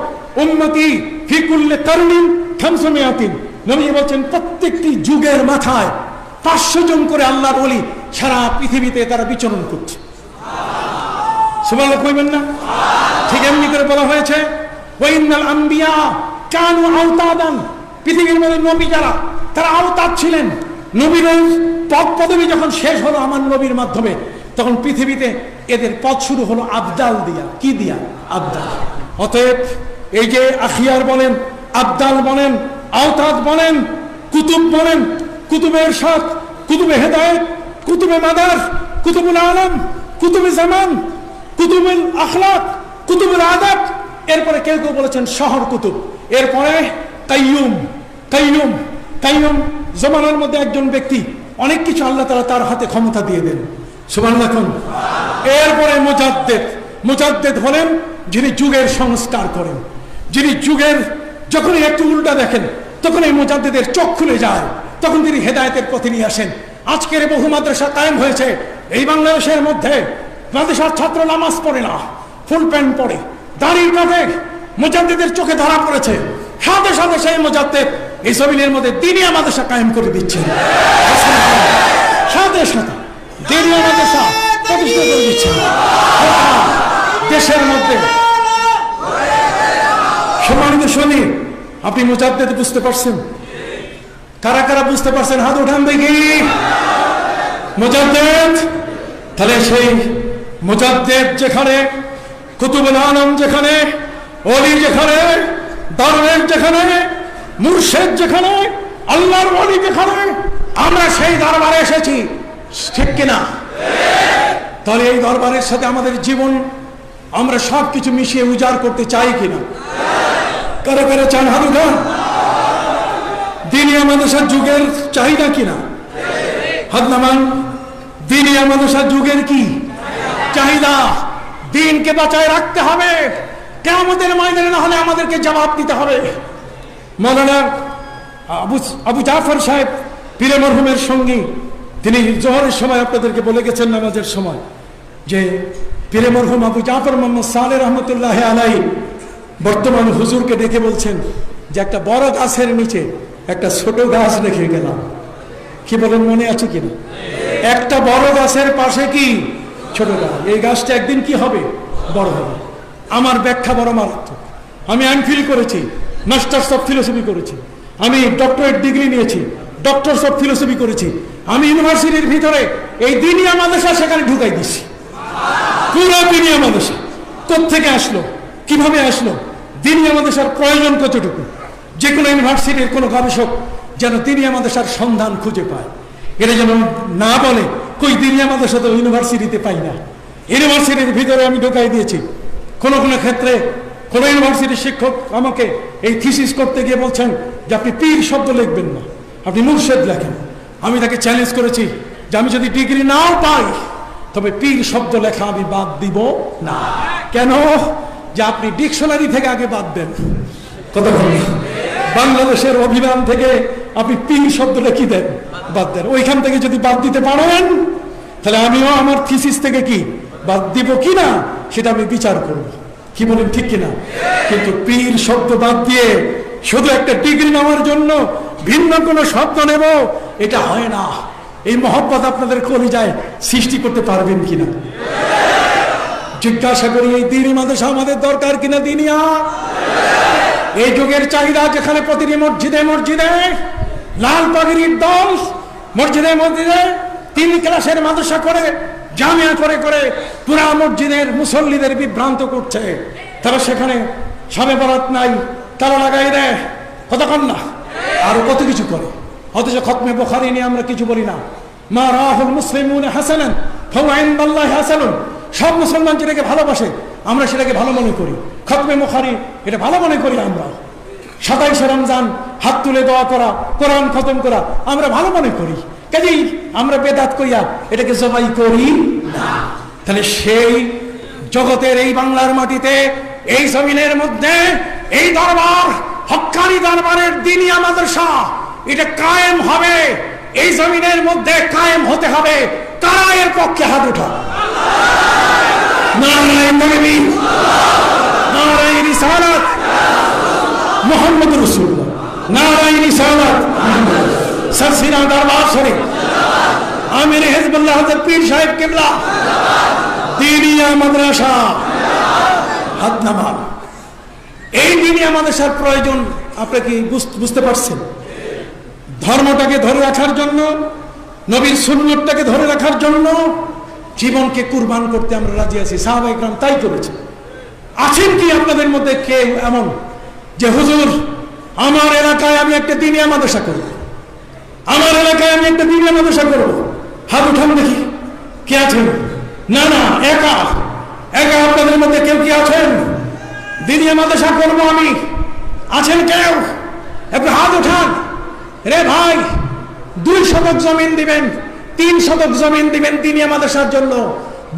উম্মতি ফি কুল্লি কারনিন 500। নবীজি বলেছেন প্রত্যেকটি যুগের মাথায় 500 জন করে আল্লাহর ওলি সারা পৃথিবীতে তারা বিচরণ করছে। সুবহানাল্লাহ কইবেন না? ঠিক এমনি করে বলা হয়েছে ওয়াইনাল আম্বিয়া কানু আওতাদান। পৃথিবীর মধ্যে নবী যারা তারা আওতাদ ছিলেন। নবীর পদ পদবী যখন শেষ হলো আমার নবীর মাধ্যমে, তখন পৃথিবীতে এদের পদ শুরু হলো আবদাল দিয়া। কি দিয়া? আবদাল। অতএব এই যে আখিয়ার বলেন, আবদাল বলেন, আওতাদ বলেন, কুতুব বলেন, কুতুবে ইরশাদ, কুতুবে হেদায়েত, কুতুবে মাদার, কুতুবুল আলম, কুতুবে জামান, কুতুবুল আখলাক, কুতুবুল আদাব, এরপরে কেউ কেউ বলেছেন শহর কুতুব। এরপরে কাইয়ুম। কাইয়ুম কাইয়ুম জমানার মধ্যে একজন ব্যক্তি, অনেক কিছু আল্লাহ তাআলা তার হাতে ক্ষমতা দিয়ে দেন। সুবহানাল্লাহ। এরপরে মুজাদ্দিদ। মুজাদ্দিদ হলেন যিনি যুগের সংস্কার করেন, যিনি যুগের যখনই একটু উল্টা দেখেন তখন এই মুজাদ্দিদের চোখ খুলে যায়, তখন তিনি হেদায়েতের পথে নিয়ে আসেন। আজকের বহু মাদ্রাসা কায়েম হয়েছে এই বাংলাদেশের মধ্যে। মাদ্রাসার ছাত্র নামাজ পড়ে না, ফুল প্যান্ট পরে, দাড়ি কাটে, মুজাদ্দিদের চোখে ধরা পড়েছে। সাথে সাথে সেই মুজাদ্দিদ এই জমিনের মধ্যে দ্বীনিয়া মাদ্রাসা কায়েম করে দিচ্ছেন। সাথে সাথে দ্বীনিয়া মাদ্রাসা প্রতিষ্ঠা করে দিচ্ছেন দেশের মধ্যে। সম্মানিত শুনি, আপনি মুজাদ্দিদ বুঝতে পারছেন? কারা কারা বুঝতে পারছেন? হাত উঠান দেখি। মুজাদ্দিদ। তাহলে সেই মুজাদ্দিদ যেখানে, কুতুবুল আলম যেখানে, ওলি যেখানে, দরবেশ যেখানে, মুর্শিদ যেখানে, আল্লাহর ওলি যেখানে, আমরা সেই দরবারে এসেছি। ঠিক কিনা? তাহলে এই দরবারের সাথে আমাদের জীবন আমরা সবকিছু মিশিয়ে উজাড় করতে চাই কিনা? কারা কারা চান? হাত উঠান। দ্বীনিয়া মাদ্রাসার যুগের চাহিদা কিনা? হাত নামান। দ্বীনিয়া মাদ্রাসার যুগের কি চাহিদা? দ্বীনকে বাঁচায় রাখতে হবে, কিয়ামতের ময়দানে না হলে আমাদেরকে জবাব দিতে হবে। মাওলানা আবু জাফর সাহেব পীরে মরহুমের সঙ্গী, তিনি জোহরের সময় আপনাদেরকে বলে গেছেন নামাজের সময় যে পীরে মরহুম আবু জাফর মোহাম্মদ সালেহ রহমতুল্লাহ আলাইহি বর্তমান হুজুরকে ডেকে বলছেন যে একটা বড় গাছের নিচে একটা ছোট গাছ রেখে গেলাম। কি বলেন, মনে আছে কিনা? একটা বড় গাছের পাশে কি ছোট গাছ। এই গাছটা একদিন কি হবে? বড় হবে। আমার ব্যাখ্যা বড় মারাত্মক। আমি এমফিল করেছি, মাস্টার্স অফ ফিলোসফি করেছি, আমি ডক্টরেট ডিগ্রি নিয়েছি, ডক্টরস অফ ফিলোসফি করেছি। আমি ইউনিভার্সিটির ভিতরে এই দ্বীনিয়া মাদ্রাসা সেখানে ঢুকাই দিছি। পুরো দ্বীনিয়া মাদ্রাসা কোত্থেকে আসলো, কিভাবে আসলো, দ্বীনিয়া মাদ্রাসার প্রয়োজন কতটুকু, যে কোনো ইউনিভার্সিটির কোনো গবেষক যেন দ্বীনিয়া মাদ্রাসার সন্ধান খুঁজে পায়। এটা যেন না বলে কই দ্বীনিয়া মাদ্রাসা তো ইউনিভার্সিটিতে পাই না। ইউনিভার্সিটির ভিতরে আমি ঢুকাই দিয়েছি। কোনো কোনো ক্ষেত্রে কোনো ইউনিভার্সিটির শিক্ষক আমাকে এই থিসিস করতে গিয়ে বলছেন যে আপনি পীর শব্দ লিখবেন না, আপনি মুর্শিদ লেখেন। আমি তাকে চ্যালেঞ্জ করেছি যে আমি যদি ডিগ্রি নাও পাই তবে পীর শব্দ লেখা আমি বাদ দিব না। কেন? যে আপনি ডিকশনারি থেকে আগে বাদ দেন। কথা বলি, বাংলাদেশের অভিধান থেকে আপনি পীর শব্দটা কি দেন, বাদ দেন। ওইখান থেকে যদি বাদ দিতে পারেন তাহলে আমিও আমার থিসিস থেকে কি বাদ দিব কিনা সেটা আমি বিচার করব। কি বলেন, ঠিক কিনা? কিন্তু পীর শব্দ বাদ দিয়ে শুধু একটা ডিগ্রি নেওয়ার জন্য ভিন্ন কোনো শব্দ নেব, এটা হয় না। এই মহব্বত আপনাদের কলিজায় সৃষ্টি করতে পারবেন কিনা জিজ্ঞাসা করি। এই দ্বীনি মাদ্রাসা আমাদের দরকার কিনা দিনিয়া? এই যুগের চাহিদা, যেখানে প্রতিটি মসজিদে মসজিদে লাল পাগড়ির দল, মসজিদে মসজিদে 3 ক্লাসের মাদ্রাসা করে, জামিয়া করে করে পুরা মসজিদের মুসল্লিদের বিভ্রান্ত করছে। তারা সেখানে শবে বরাত নাই, তারা লাগাই দেয়, কতক্ষণ না আরো কত কিছু করে। অথচ খতমে বুখারী নিয়ে আমরা কিছু বলি না। মা রাহুল মুসলিমুন হাসানান ফাহুয়া ইনদাল্লাহি হাসানুন। সব মুসলমান যেটাকে ভালোবাসে আমরা সেটাকে ভালো মনে করি। খতমে বুখারী এটা ভালো মনে করি আমরা। 27শে রমজান হাত তুলে দোয়া করা, কোরআন খতম করা আমরা ভালো মনে করি। কাজেই আমরা বেদাত কইয়া এটাকে জবাই করি না। তাহলে সেই জগতের এই বাংলার মাটিতে, এই জমিনের মধ্যে এই দরবার, হক্কানি দরবারের দ্বীনিয়া মাদ্রাসা, এটা কায়েম হবে। এই জমিনের মধ্যে কায়েম হতে হবে। কারা এর পক্ষে হাত উঠা? নারায়ে তাকবীর, নারায়ে রিসালাত, মুহাম্মদুর রাসূলুল্লাহ, নারায়ে রিসালাত, সরসিনা দরবার শরীফ, আমির হিজবুল্লাহ হযরত পীর সাহেব কিবলা, দ্বীনিয়া মাদ্রাসা, হাত নামান। এই দ্বীনিয়া মাদ্রাসার প্রয়োজন আপনি কি বুঝতে পারছেন? ধর্মটাকে ধরে রাখার জন্য, নবীর সুন্নতটাকে ধরে রাখার জন্য জীবনকে কুরবান করতে আমরা রাজি আছি। সাহাবায়ে কেরাম তাই করেছে। আছেন কি আপনাদের মধ্যে কেউ এমন যে হুজুর আমার এলাকায় আমি একটা দ্বীনিয়া মাদ্রাসা করব, আমার এলাকায় আমি একটা দ্বীনিয়া মাদ্রাসা করব? হাত উঠান দেখি, কে আছেন? না না, একা একা আপনাদের মধ্যে কেউ কি আছেন? দ্বীনিয়া মাদ্রাসা করব আমি, আছেন কেউ? একটু হাত উঠান। রে ভাই, 2 শতক জমিন দিবেন, 3 শতক জমিন দিবেন দ্বীনিয়া মাদ্রাসার জন্য,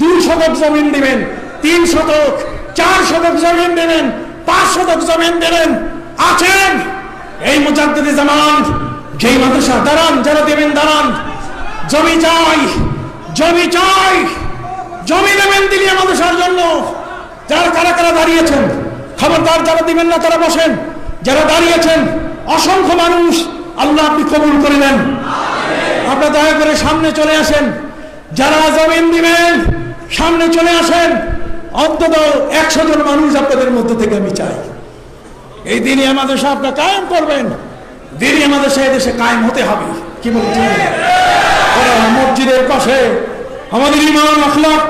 2 শতক জমিন দিবেন, 3 শতক, 4 শতক জমিন দেবেন, 5 শতক জমিন দেবেন, আছেন? এই মুজাদ্দিদে জামান যেই মাদ্রাসা, দাঁড়ান, যারা দেবেন দাঁড়ান। জমি চাই, জমি চাই, জমি দেবেন দ্বীনিয়া মাদ্রাসার জন্য। যারা কারা কারা দাঁড়িয়েছেন খবরদার, যারা দিবেন না তারা বসেন। যারা দাঁড়িয়েছেন অসংখ্য মানুষ, আল্লাহ আপনি কবুল করে নেন। আপনারা দয়া করে সামনে চলে আসেন। যারা জমিন দিবেন সামনে চলে আসেন। অন্তত 100 জন মানুষ আপনাদের মধ্য থেকে আমি চাই। এই দ্বীনিয়া মাদ্রাসা আপনারা কায়েম করবেন। দ্বীনিয়া মাদ্রাসা এদেশে কায়েম হতে হবে। কি বলছেন? মসজিদের পাশে আমাদের ঈমান, আখলাক,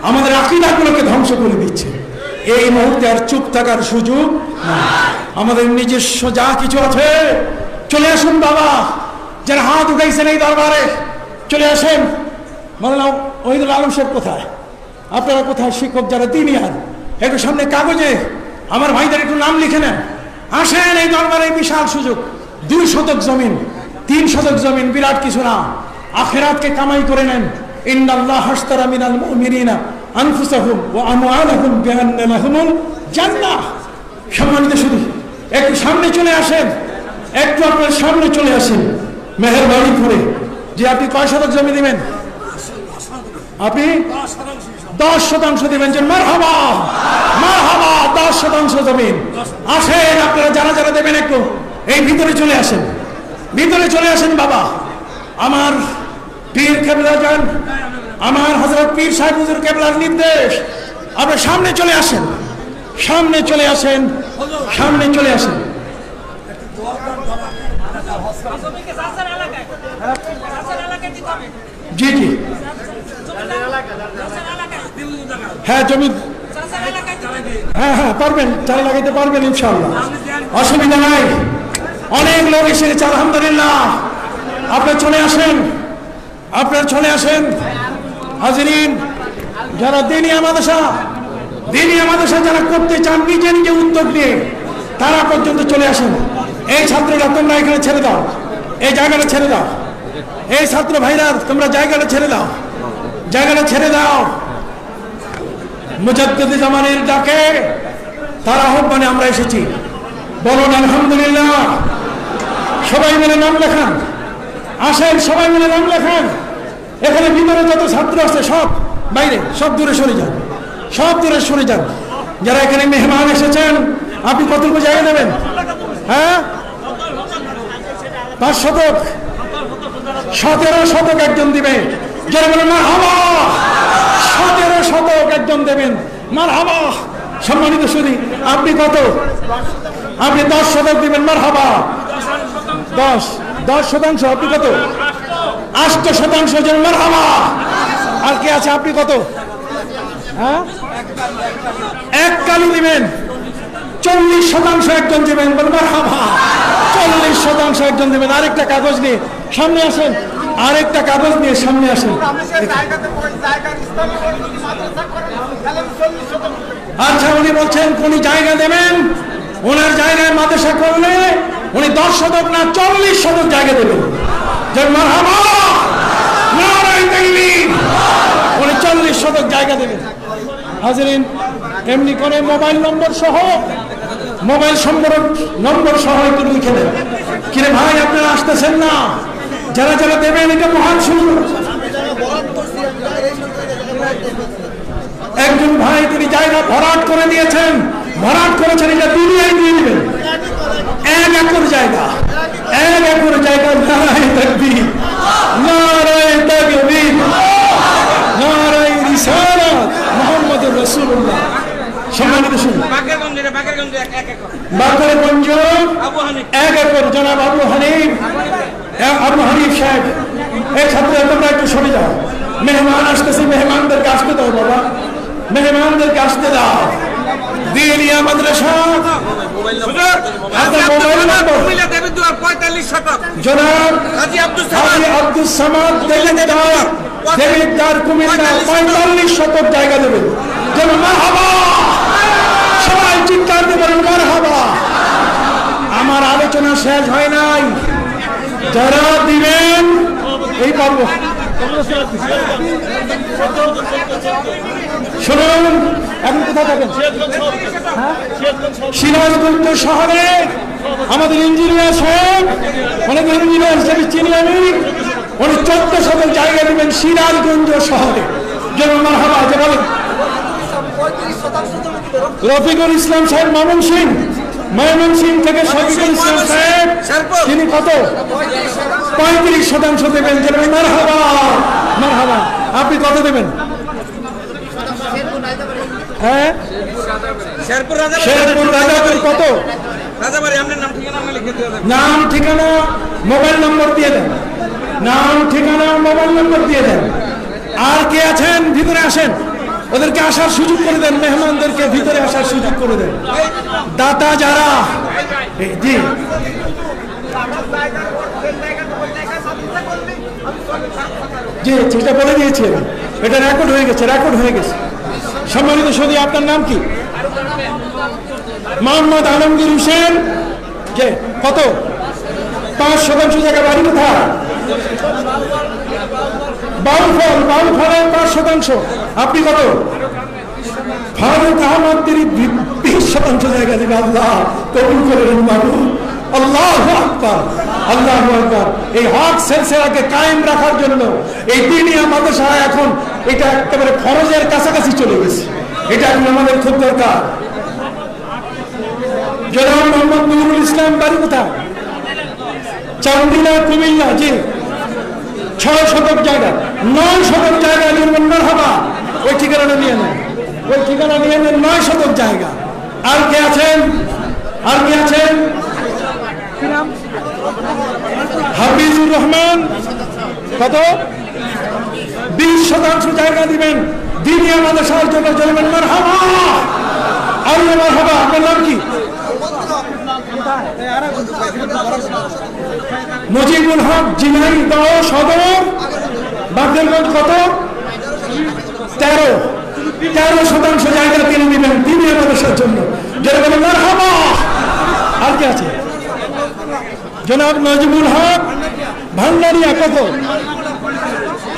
আমাদের আকীদাগুলোকে ধ্বংস করে দিচ্ছে। এই মুহূর্তে আর চুপ থাকার সুযোগ নাই। আমাদের নিজস্ব যা কিছু আছে, চলে আসুন বাবা। যারা হাত উঠাইছেন এই দরবারে চলে আসেন। মাওলানা ওহিদুল আলম সাহেব কোথায়? আপনারা কোথায়? শিক্ষক যারা দ্বীনিয়ার, একটু সামনে কাগজে আমার ভাইদের একটু নাম লিখে নেন। আসেন, এই দরবারে বিশাল সুযোগ। 2 শতক জমিন, 3 শতক জমিন বিরাট কিছু না। আখিরাতকে কামাই করে নেন। ইন্নাল্লাহ হাশতারা মিনাল মুমিনিনা আনফুসাহুম ওয়া আমওয়ালাহুম বিআন্না লাহুমুল জান্নাহ। সম্মানিত শুধু একটু সামনে চলে আসেন, একটু আপনার সামনে চলে আসেন মেহেরবানি করে। যে আপনি কয় শতক জমি দিবেন? আপনি 10 শতাংশ দিবেন। যে মারহাবা, মারহাবা, 10 শতাংশ জমিন। আসেন আপনারা যারা যারা দেবেন একটু এই ভিতরে চলে আসেন, ভিতরে চলে আসেন বাবা। আমার পীর কেবলা যান, আমার হযরত পীর সাহেব হুজুর কেবলার নির্দেশ, আপনারা সামনে চলে আসেন, সামনে চলে আসেন, সামনে চলে আসেন। জি জি, হ্যাঁ জমি, হ্যাঁ হ্যাঁ পারবেন, চারা লাগাইতে পারবেন ইনশাআল্লাহ, অসুবিধা নাই। অনেক লোক এসেছে আলহামদুলিল্লাহ। আপনারা চলে আসেন, আপনারা চলে আসেন। হাজিরিন, যারা দ্বীনিয়া মাদ্রাসা যারা করতে চান নিজে নিজে উদ্যোগ নিয়ে, তারা পর্যন্ত চলে আসেন। এই ছাত্ররা তোমরা এখানে ছেড়ে দাও, এই জায়গাটা ছেড়ে দাও। এই ছাত্র ভাইরা তোমরা জায়গাটা ছেড়ে দাও, জায়গাটা ছেড়ে দাও। মুজাদ্দিদে জামানের ডাকে তার আহ্বানে আমরা এসেছি। বলুন আলহামদুলিল্লাহ। সবাই মিলে নাম লেখান, আসেন সবাই মিলে নাম লেখান। এখানে ভিতরে যত ছাত্র আছে সব বাইরে, সব দূরে সরে যান, সব দূরে সরে যান। যারা এখানে মেহমান এসেছেন, আপনি কতটুকু জায়গা দেবেন? হ্যাঁ, 5 শতক, 17 শতক একজন দিবে। যারা বলেন মারহাবা, 17 শতক একজন দেবেন, মারহাবা। সম্মানিত সুধী, আপনি কত? আপনি 10 শতক দিবেন, মারহাবা। 10 শতাংশ। আপনি কত? 8 শতাংশ, যেন মারহাবা। আর কে আছে? আপনি কত? হ্যাঁ, 1 কালি দিবেন। 40 শতাংশ একজন দিবেন, বলেন মারহাবা। 40 শতাংশ একজন দিবেন। আরেকটা কাগজ নিয়ে সামনে আসেন, আরেকটা কাগজ নিয়ে সামনে আসেন। আচ্ছা, উনি বলছেন কোন জায়গা দেবেন? ওনার জায়গায় মাদ্রাসা করলে উনি 10 শতক না 40 শতক জায়গা দেবেন। মারহাবা, নারায়ে তাকবীর। উনি 40 শতক জায়গা দেবেন। হাজিরিন, এমনি করে মোবাইল নম্বর সহ, মোবাইল নম্বর সহ একটু লিখে দেন। কিরে ভাই, আপনারা আসতেছেন না? যারা যারা দেবেন, এটা মহান সুযোগ। একজন ভাই তিনি জায়গা ভরাট করে দিয়েছেন, ভরাট করেছেন, এটা দুনিয়ায় দিয়ে দিবেন। 1 একর জায়গা, 1 একর জায়গা। নারায়ে তাকবীর, নারায়ে তাকবীর, নারায়ে রিসালাত মুহাম্মদুর রাসূলুল্লাহ। সম্মানিত শুনুন, বাকেরগঞ্জ 1 একর। জনাব আবু হানিফ সাহেব, এই ছাত্র তোমরা একটু সরে যাও। মেহমান আসতেছে, মেহমানদেরকে আসতে দাও বাবা, মেহমানদেরকে আসতে দাও। দিনিয়া মাদ্রাসা জনাব হাজী আব্দুস সামাদ দেবিদ্দার কুমিল্লা 45 শতক জায়গা দেবেন। যেন মারহাবা, সবাই চিৎকার দেবেন মারহাবা। আমার আলোচনা শেষ হয় নাই। যারা দিবেন এই পর্ব শুনুন, এখন কোথায় থাকেন? সিরাজগঞ্জ শহরে আমাদের ইঞ্জিনিয়ার সাহেব, অনেক ইঞ্জিনিয়ার হিসেবে চিনি আমি, উনি 14 শতক জায়গা দিবেন সিরাজগঞ্জ শহরে। যেমন মারহাবা। যে বলেন রফিকুল ইসলাম সাহেব ময়মনসিং থেকে শফিকুল ইসলাম সাহেব, তিনি কত? 35 শতাংশ দেবেন। যেমন মারহাবা, মারহাবা। আপনি কত দেবেন? হ্যাঁ, শেরপুর রাজাপুর কত? নাম ঠিকানা মোবাইল নম্বর দিয়ে দেন, নাম ঠিকানা মোবাইল নম্বর দিয়ে দেন। আর কে আছেন? ভিতরে আসেন, ওদেরকে আসার সুযোগ করে দেন, মেহমানদেরকে ভিতরে আসার সুযোগ করে দেন। দাতা যারা, জি জি, সেটা বলে দিয়েছি, এটা রেকর্ড হয়ে গেছে, রেকর্ড হয়ে গেছে। সম্মানিত সুধী, আপনার নাম কি? মোহাম্মদ আলমগীর হোসেন। কে কত? 5 শতাংশ জায়গা। বাড়ি কোথায়? বাউফল, বাউফলের 5 শতাংশ। আপনি কত? ফারুক আহমদ, তিনি 20 শতাংশ জায়গা দেবে। আল্লাহ কবুল করেন বাবু। আল্লাহু আকবার, আল্লাহু আকবার। এই হক সিলসিলাকে কায়েম রাখার জন্য এই দিনিয়া মাদ্রাসা এখন এটা একেবারে ফরজের কাছাকাছি চলে গেছে। এটা এখন আমাদের খুব দরকার। জনাব মোহাম্মদ নুরুল ইসলাম, বাড়ি কোথায়? চান্দিনা, কুমিল্লা। জি, 6 শতক জায়গা, 9 শতক জায়গা নির্মাণ। মারহাবা। ওই ঠিকানাটা নিয়ে নেন, ওই ঠিকানা নিয়ে নেন। 9 শতক জায়গা। আর কে আছেন? আর কে আছেন? হাফিজুর রহমান। কত? 20 শতাংশ জায়গা দিবেন দিনিয়া মাদ্রাসার জন্য। জনগণ মারহাবা, আল্লাহ মারহাবা। আপনার নাম কি? মুজিবুল হক, ঝিনাইদহ সদর, বাকেরগঞ্জ। কত? 13 শতাংশ জায়গা তিনি দিবেন দিনিয়া মাদ্রাসার জন্য। জনগণ মারহাবা। আর কে আছে? জনাব নজিবুল হক, ভান্ডারিয়া। কত?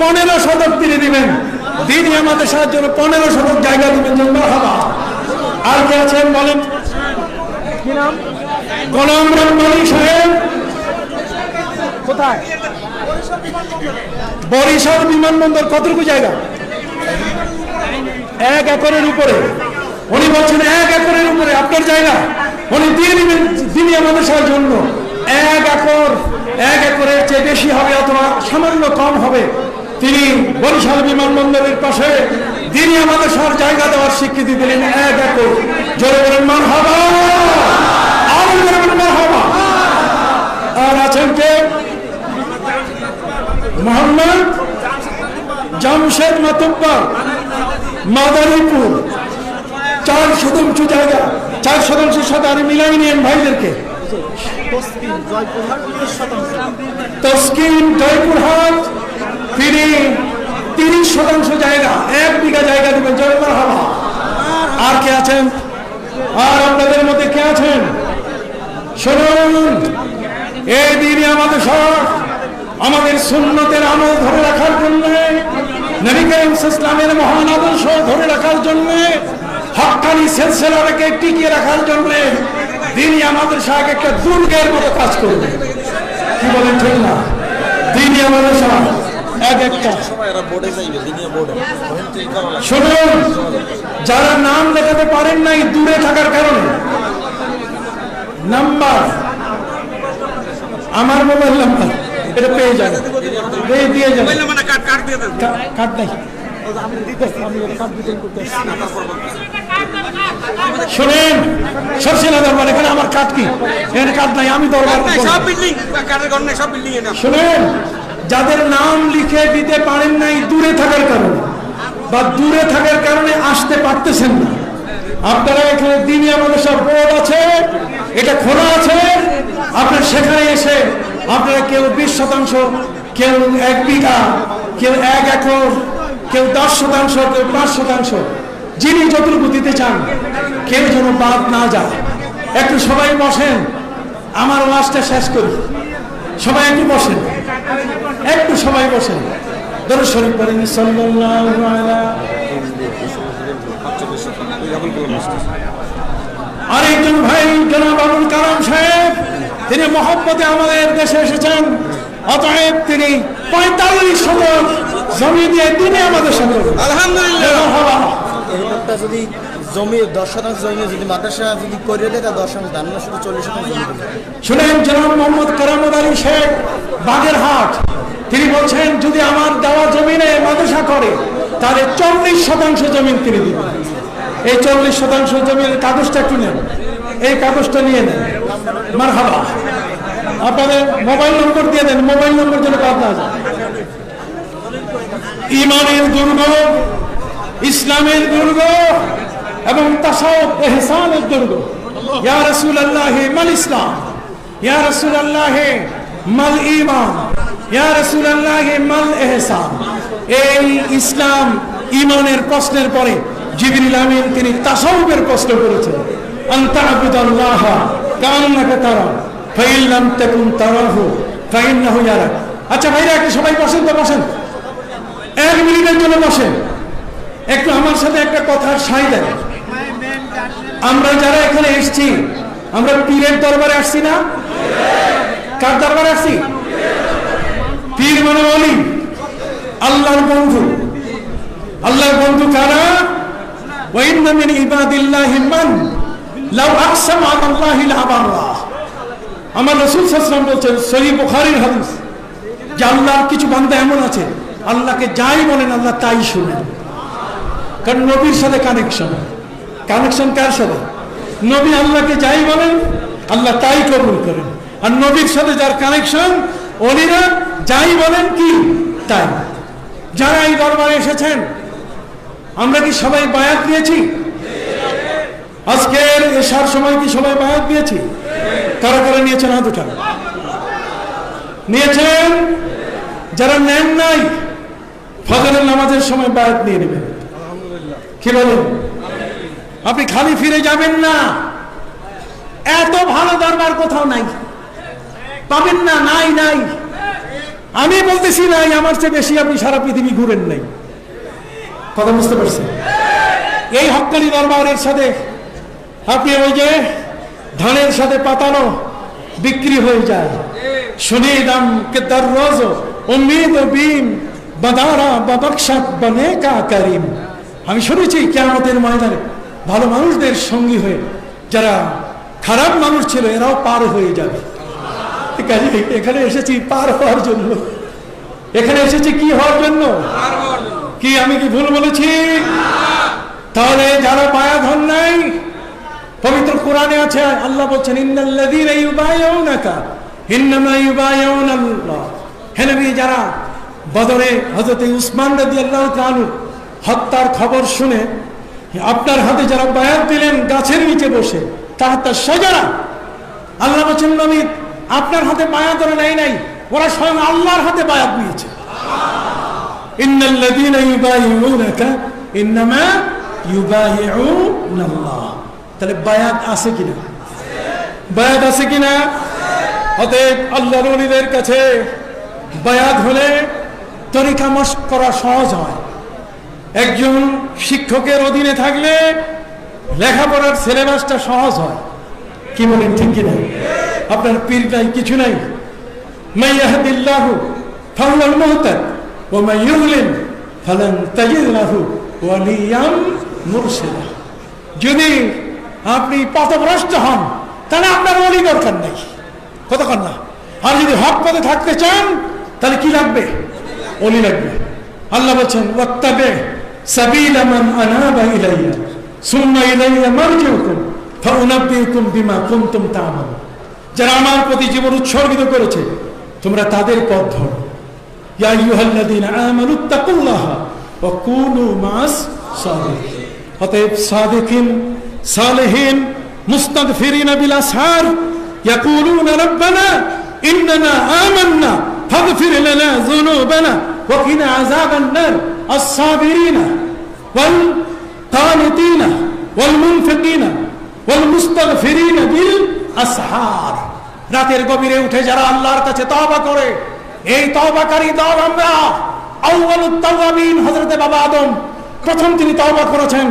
15 শতক তিনি দিবেন দিনিয়া মাদ্রাসার জন্য। 15 শতক জায়গা দিবেন। মারহাবা। আর কে আছেন বলেন? কি নাম? গোলাম রব্বানী সাহেব কোথায়? বরিশাল বিমানবন্দর। কতটুকু জায়গা? 1 একরের উপরে। উনি বলছেন 1 একরের উপরে আপনার জায়গা উনি দিয়ে দিবেন দিনিয়া মাদ্রাসার জন্য। 1 একর, 1 একরের চেয়ে বেশি হবে অথবা সামান্য কম হবে, তিনি বরিশাল বিমানবন্দরের পাশে দিনিয়া মাদ্রাসার জায়গা দেওয়ার স্বীকৃতি দিলেন। 1 একর। জোরে বলেন মারহাবা, আরো জোরে বলেন মারহাবা। আর আছেন কে? মোহাম্মদ জামশেদ মাতুব্বর, মাদারীপুর। 4 শতাংশ জায়গা, 4 শতাংশের সাথে আর মিলাই নিয়েন ভাইদেরকে। তসকিন জয়পুরহাট, তিনি 30 শতাংশ জায়গা, 1 বিঘা জায়গা দেবেন। জয় মারহাবা। আর কে আছেন? আর আপনাদের মধ্যে কে আছেন? শুনুন, এই দিনই আমাদের সব আমাদের সুন্নতের আমল ধরে রাখার জন্য, নবী করিম ইসলামের মহান আদর্শ ধরে রাখার জন্য, হক্কানি সিলসিলাটাকে টিকিয়ে রাখার জন্য দিনই আমাদের সাহেব একটা দুর্গের মতো কাজ করবে। কি বলেন ঠিক না? দিনই আমাদের সাহেব এক একটা। শুনুন, যারা নাম লেখাতে পারেন নাই দূরে থাকার কারণে, নাম্বার আমার মোবাইল নাম্বার এটা পেয়ে যাবেন, দিয়ে যাবেন। কার্ড নাই। শোনেন সরসিনা দরবার, এখানে আমার কার্ড কি? এখানে কার্ড নাই, আমি দরবার। শোনেন, যাদের নাম লিখে দিতে পারেন নাই দূরে থাকার কারণে বা দূরে থাকার কারণে আসতে পারতেছেন না, আপনারা এখানে দিনই আমাদের সব বোর্ড আছে, এটা খোলা আছে, আপনার সেখানে এসে আপনারা কেউ 20 শতাংশ, কেউ 1 বিঘা, কেউ 1 একর, কেউ 10 শতাংশ, কেউ 5 শতাংশ, যিনি যতটুকু দিতে চান, কেউ যেন বাদ না যায়। একটু সবাই বসেন, আমার ওয়াজটা শেষ করি। সবাই একটু বসেন, একটু সবাই বসেন। দরুদ শরীফ পড়েন সাল্লাল্লাহু আলাইহি। আরেকজন ভাই জনাব আবুল কালাম সাহেব, তিনি মহব্বতে আমাদের দেশে এসেছেন, অতএব তিনি 45 শতক জমি দিয়ে দিনে আমাদের সাথে। আলহামদুলিল্লাহ। যদি জমি 10 শতাংশ জমি যদি মাদ্রাসা যদি করে দেয় তা 10 শতাংশ দান না, শুধু 40 শতাংশ জমি। শুনেন, জনাব মোহাম্মদ কারামত আলী শেখ বাগেরহাট, তিনি বলছেন যদি আমার দেওয়া জমিনে মাদ্রাসা করে তাহলে 40 শতাংশ জমি তিনি দিবেন। এই 40 শতাংশ জমির কাগজটা একটু নেন, এই কাগজটা নিয়ে নেন। মারহাবা। আপনাদের মোবাইল নম্বর দিয়ে দেন, মোবাইল নম্বর যেন বাদ না যায়। ইমানের দুর্গ, ইসলামের দুর্গ এবং তাসাউফ ইহসানের দুর্গ। ইয়া রাসূলুল্লাহ মাল ইসলাম, ইয়া রাসূলুল্লাহ মাল ঈমান, ইয়া রাসূলুল্লাহ মাল ইহসান। এই ইসলাম ঈমানের প্রশ্নের পরে জিবরিল আমিন তিনি তাসাউফের প্রশ্ন করেছেন। আনতা আবুদাল্লাহ কান্নাকা তারা ফাইন লাম তাকুন তারাহু ফাইন্নাহু ইয়ারাক। আচ্ছা ভাইরা, একটু সবাই বসেন তো, বসেন 1 মিনিটের জন্য বসেন। একটু আমার সাথে একটা কথার সাই দেন। আমরা যারা এখানে এসছি, আমরা পীরের দরবারে আসছি না? কার দরবারে আসছি? পীর মানে ওলি, আল্লাহর বন্ধু। আল্লাহর বন্ধু কারা? ওয়া ইন্না মিন ইবাদিল্লাহি মান লাউ আকসামা আলাল্লাহি লাবারাহ। আমার রাসূল সাল্লাল্লাহু আলাইহি ওয়াসাল্লাম বলেছেন, সহিহ বুখারীর হাদিস, যে আল্লাহর কিছু বান্দা এমন আছে আল্লাহকে যাই বলেন আল্লাহ তাই শুনেন। কারণ নবীর সাথে কানেকশন। কানেকশন কার সাথে? নবী আল্লাহকে যাই বলেন আল্লাহ তাই কবুল করেন। আর নবীর সাথে যার কানেকশন, ওলিরা যাই বলেন কি তাই। যারা এই দরবারে এসেছেন, আমরা কি সবাই বায়াত দিয়েছি? আজকের এশার সময় কি সবাই বায়াত দিয়েছি? কারা কারা নিয়েছেন হাত উঠান। নিয়েছেন? যারা নেন নাই, ফজরের নামাজের সময় বায়াত নিয়ে নেবেন। কি বলেন? আপনি খালি ফিরে যাবেন না। এত ভালো দরবার কোথাও নাই, পাবেন না। নাই নাই, আমি বলতেছি নাই, আমার চেয়ে বেশি আপনি সারা পৃথিবী ঘুরেন নাই। কথা বুঝতে পারছেন? এই হক্কানি দরবারের সাথে আপনি ওই যে ধানের সাথে পাতানো বিক্রি হয়ে যায়। শুনিদাম কে দররোজ উম্মীদ বিম বাদারা বাবকশাত বনেকা করিম। আমি শুনেছি কিয়ামতের ময়দানে ভালো মানুষদের সঙ্গী হয়ে যারা খারাপ মানুষ ছিল এরাও পার হয়ে যাবে। এখানে এসেছি পার হওয়ার জন্য, এখানে এসেছি কি হওয়ার জন্য? কি আমি কি ভুল বলেছি? তাহলে যারা বায়াত হন নাই, পবিত্র কোরআনে আছে আল্লাহ বলছেন ইন্নাল্লাযীনা ইউবাইউনাকা ইন্নামা ইউবাইউনাল্লাহ। হে নবী, যারা বদরে হযরত উসমান রাদিয়াল্লাহু তাআলা হত্যার খবর শুনে আপনার হাতে যারা বায়াত দিলেন গাছের নিচে বসে তাহাতা শাজারা, আল্লাহ বলছেন নবী আপনার হাতে বায়াত ওরা নেয় নাই, ওরা স্বয়ং আল্লাহর হাতে বায়াত নিয়েছে। ইন্নাল্লাযীনা ইউবাইউনাকা ইন্নামা ইউবাইউনাল্লাহ। তাহলে বায়াত আছে কিনা? বায়াত আছে কিনা? অতএব আল্লাহর ওলিদের কাছে বায়াত হলে তরিকা মশক করা সহজ হয়। একজন শিক্ষকের অধীনে থাকলে লেখাপড়ার সিলেবাসটা সহজ হয়। কি বলেন, ঠিক কিনা? আপনার পীর নাই, কিছু নাই। মান ইয়াহদিল্লাহু ফাহুয়াল মুহতাদ ওয়া মান ইউদ্লিল ফালান তাজিদ লাহু ওয়ালিয়াম মুরশিদা। যদি আপনি পথভ্রষ্ট হন তাহলে আপনার ওলি দরকার নেই, কতক্ষণ না। আর যদি হক পথে থাকতে চান তাহলে কি লাগবে? ওলি লাগবে। আল্লাহ বলছেন ওয়াত্তাবি সাবিলা মান আনাবা ইলাইয়া সুম্মা ইলাইয়া মারজিউকুম ফাউনাব্বিউকুম বিমা কুনতুম তা'মালুন। যারা আমার প্রতি জীবন উৎসর্গিত করেছে তোমরা তাদের পথ ধরো। ইয়া আইয়ুহাল্লাযীনা আমানুত্তাকুল্লাহা ওয়া কুনু মা'আস সাদিকিন। অতএব সাদিকিন, সালেহিন, মুস্তাগফিরিন বিল আসহার ইয়াকুলুনা রাব্বানা ইন্নানা আমান্না ফাগফির লানা যুনুবানা ওয়া কিনা আযাবান নার। আস-সাবিরিনা ওয়াল কানিতিনা ওয়াল মুনফিকিনা ওয়াল মুস্তাগফিরিনা বিল আসহার। রাতের গভীরে উঠে যারা আল্লাহর কাছে তওবা করে, এই তওবাকারী দল আমরা। আউয়ালুত তাওয়াবিন হযরতে বাবা আদম, প্রথম তিনি তওবা করেছেন।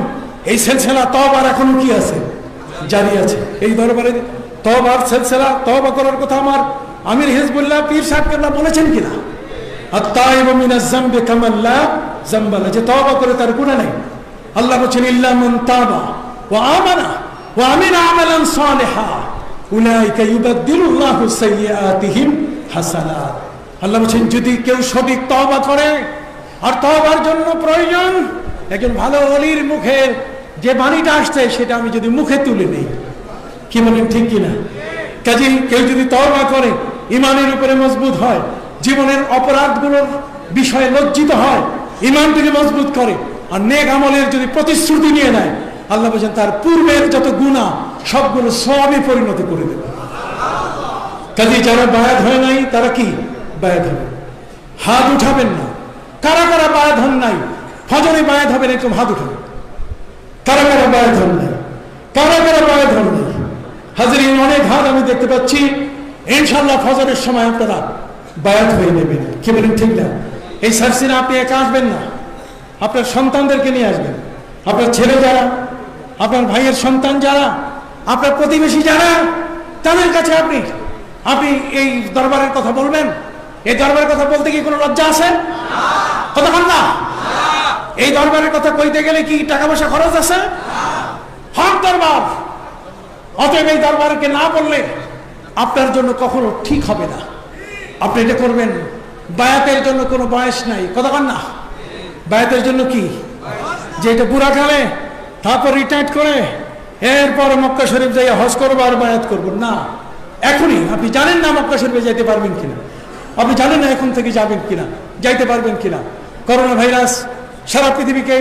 এই সিলসিলা তওবার এখনো কি আছে? জারি আছে। এই দরবারে তওবার সিলসিলা, তওবা করার কথা আমার আমির হিজবুল্লাহ পীর সাহেব কেবলা বলেছেন কিনা? আত-তাইবু মিনাজ যামবি কামান লা যামবা লা, যে তওবা করে তার গুনাহ নেই। আল্লাহ বলেন ইল্লা মান তাবা ওয়া আমানা ওয়া আমিলা আমালান সালিহা উলাইকা ইউবাদদিলুল্লাহু সাইয়্যাতিহিম হাসানাত। আল্লাহ বলেন যদি কেউ সঠিক তওবা করে, আর তওবার জন্য প্রয়োজন একজন ভালো ওলির মুখের যে বাণীটা আসছে সেটা আমি যদি মুখে তুলে নেই, কি বলেন, ঠিক কিনা? কাজেই কেউ যদি তওবা করে, ইমানের উপরে মজবুত হয়, জীবনের অপরাধগুলোর বিষয়ে লজ্জিত হয়, ইমানটিকে মজবুত করে, আর নেক আমলের যদি প্রতিশ্রুতি নিয়ে নেয়, আল্লাহ বলেন তার পূর্বের যত গুনাহ সবগুলো সওয়াবে পরিণত করে দেবে। কাজেই যারা বায়াত হয় নাই তারা কি বায়াত হবে? হাত উঠাবেন না। কারা কারা বায়াত হন নাই? ফজরে বায়াত হবেন, এরকম হাত উঠাবেন। কারা কারা বায়াত হন নাই? কারা কারা বায়াত হন নাই? হাজরিন, অনেক হাত আমি দেখতে পাচ্ছি। ইনশাআল্লাহ ফজরের সময় আপনারা বায়াত হয়ে নেবেন। কি বলেন, ঠিক না? এই সার্সিনা আপনি একা আসবেন না, আপনার সন্তানদেরকে নিয়ে আসবেন। আপনার ছেলে যারা, আপনার ভাইয়ের সন্তান যারা, আপনার প্রতিবেশী যারা, তাদের কাছে আপনি এই দরবারের কথা বলবেন। এই দরবারের কথা বলতে কি কোনো লজ্জা আছে? কতক্ষণ না? এই দরবারের কথা কইতে গেলে কি টাকা পয়সা খরচ আছে? হক দরবার। অতএব এই দরবারকে না বললে আপনার জন্য কখনো ঠিক হবে না। আপনি এটা করবেন। বায়াতের জন্য কোনো বয়স নাই, কতক্ষণ না? বায়াতের জন্য কি যে এটা বুড়া কালে তারপর রিটায়ার্ড করে এরপর মক্কা শরীফ যাই হজ করবো আর বায়াত করবো না। এখনই আপনি জানেন না মক্কা শরীফে যাইতে পারবেন কিনা, আপনি জানেন না এখন থেকে যাবেন কিনা, যাইতে পারবেন কিনা। করোনা ভাইরাস সারা পৃথিবীকে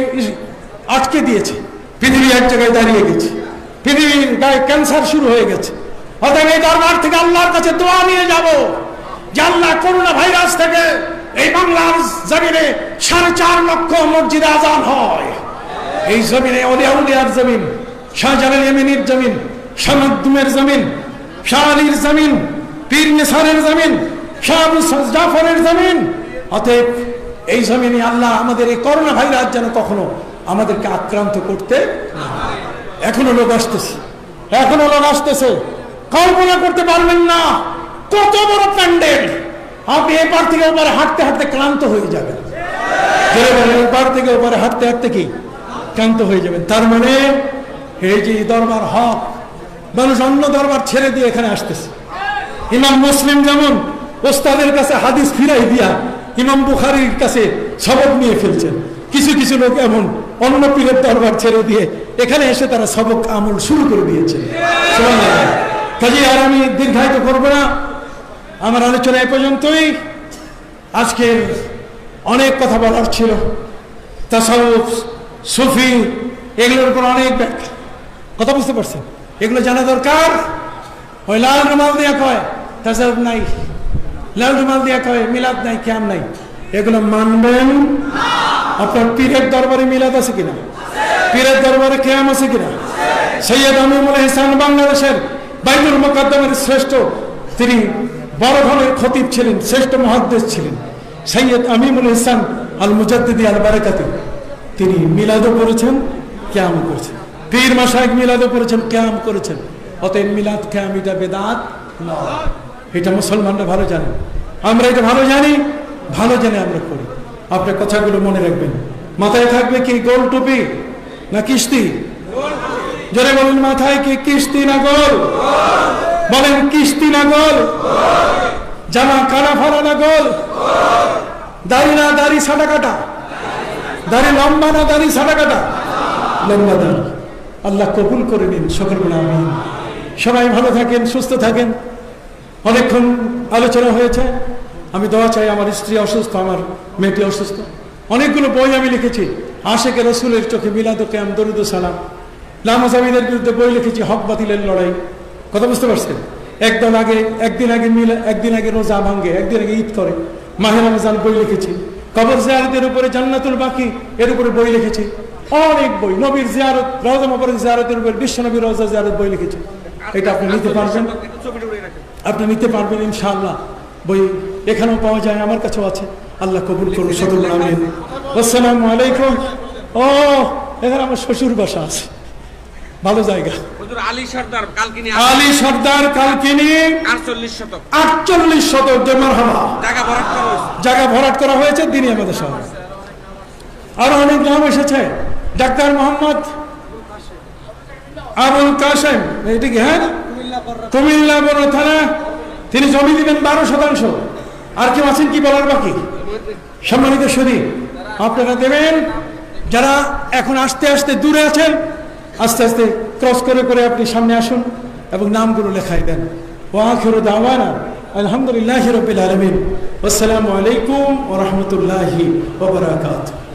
আটকে দিয়েছে, পৃথিবী এক জায়গায় দাঁড়িয়ে গেছে, পৃথিবীর গায়ে ক্যান্সার শুরু হয়ে গেছে। অতএব এই দরবার থেকে আল্লাহর কাছে দোয়া নিয়ে যাব যে আল্লাহ করোনা ভাইরাস থেকে এই বাংলার জমিনে 4.5 লক্ষ মসজিদে আজান হয়। এই জমিনে ওলিয়া উলিয়ার জমিন, শাহজালাল ইয়েমেনির জমিন, শাহ মাকদুমের জমিন, শাহ আলীর জমিন, পীর নেসারের জমিন, শাহ আবু জাফরের জমিন। অতএব এই জমিনে আল্লাহ আমাদের এই করোনা ভাইরাস যেন কখনো আমাদেরকে আক্রান্ত করতে। এখনো লোক আসতেছে, এখনো লোক আসতেছে, কল্পনা করতে পারবেন না কত বড় প্যান্ডেল। আপনি এপার থেকে ওপারে হাঁটতে হাঁটতে ক্লান্ত হয়ে যাবেন। এপার থেকে ওপারে হাঁটতে হাঁটতে কি ক্লান্ত হয়ে যাবেন। তার মানে এই যে দরবার হক, মানুষ অন্য দরবার ছেড়ে দিয়ে এখানে আসতেছে। ইমাম মুসলিম যেমন ওস্তাদের কাছে হাদিস ফিরাই দিয়া ইমাম বুখারীর কাছে সবক নিয়ে ফেলছেন, কিছু কিছু লোক এমন অন্য পীরের দরবার ছেড়ে দিয়ে এখানে এসে তারা সবক আমল শুরু করে দিয়েছে। কাজে আর আমি দীর্ঘায়িত করব না, আমার আলোচনা এ পর্যন্তই। আজকের অনেক কথা বলার ছিল, তাসাউফ, সুফি, এগুলোর উপর অনেক ব্যাখ্যা, কথা বুঝতে পারছেন, এগুলো জানা দরকার। ওই লাল রুমাল দিয়া কয় তাসাউফ নাই, লাল রুমাল দিয়া কয় মিলাদ নাই, কিয়াম নাই, এগুলো মানবেন। আপনার পীরের দরবারে মিলাদ আছে কিনা? পীরের দরবারে কিয়াম আছে কিনা? সৈয়দ আমিনুল ইহসান বাংলাদেশের বাইতুল মুকাদ্দামের শ্রেষ্ঠ, তিনি বড় ধরনের খতিব ছিলেন, শ্রেষ্ঠ মুহাদ্দিস ছিলেন সৈয়দ আমিনুল ইহসান আল মুজাদ্দিদি আল বারাকাতি। তিনি মিলাদও করেছেন, কিয়ামও করেছেন। পীর মাশায়েখ মিলাদও করেছেন, কিয়াম করেছেন। অতএব মিলাদ কিয়াম এটা বেদাত নয়, এটা মুসলমানরা ভালো জানেন, আমরা এটা ভালো জানি, ভালো জেনে আমরা করি। আপনার কথাগুলো মনে রাখবেন। মাথায় থাকবে কি গোল টুপি না কিস্তি? জোরে বলেন, মাথায় কি কিস্তি না গোল? বলেন কিস্তি না গোল? জামা কানা ফাড়া না গোল? দাড়ি না দাড়ি সাদা কাটা? দাড়ি লম্বা না দাড়ি সাদা কাটা? লম্বা দাড়ি। আল্লাহ কবুল করে নিন, সকল বলে আমিন। সবাই ভালো থাকেন, সুস্থ থাকেন। অনেকক্ষণ আলোচনা হয়েছে, আমি দোয়া চাই। আমার স্ত্রী অসুস্থ, আমার মেয়েটি অসুস্থ। অনেকগুলো বই আমি লিখেছি, আশেকে রসুলের চোখে, মিলাদ ও কিয়াম, দরুদ ও সালাম। লামাজাবিদের বিরুদ্ধে বই লিখেছি, হক বাতিলের লড়াই, কথা বুঝতে পারছেন। একদিন আগে রোজা ভাঙ্গে, একদিন আগে ঈদ করে, মাহে রমজান বই লিখেছি। কবর জিয়ারতের উপরে, জান্নাতুল বাকি এর উপরে বই লিখেছি। অনেক বই, নবীর জিয়ারত, রওজা মুবারক জিয়ারতের উপরে, বিশ্বনবীর রওজা জিয়ারত বই লিখেছি। এটা আপনি নিতে পারবেন, আপনি নিতে পারবেন ইনশাআল্লাহ। বই এখানেও পাওয়া যায়, আমার কাছেও আছে। আল্লাহ কবুল করুন, সকল আমিন। আসসালামু আলাইকুম। ও, এখানে আমার শ্বশুর বাসা আছে, ভালো জায়গা। আলী সর্দার কালকিনি 48 শতক মারহাবা, জায়গা ভরাট করা হয়েছে দিনই আমাদের শহরে। আরো অনেক নাম এসেছে। ডাক্তার মোহাম্মদ আবুল কাসেম, এটা কি? হ্যাঁ, কুমিল্লা বড় থানা। তিনি জমি দিবেন 12%। আর কেউ আছেন কি বলার বাকি? সম্মানিত সুধী, আপনারা দেবেন। যারা এখন আস্তে আস্তে দূরে আছেন, আস্তে আস্তে ক্রস করে করে আপনি সামনে আসুন এবং নামগুলো লেখাই দেন। ওয়া আখিরু দাওয়ানা আলহামদুলিল্লাহি রাব্বিল আলামিন। আসসালামু আলাইকুম ওয়া রাহমাতুল্লাহি ওয়া বারাকাতুহু।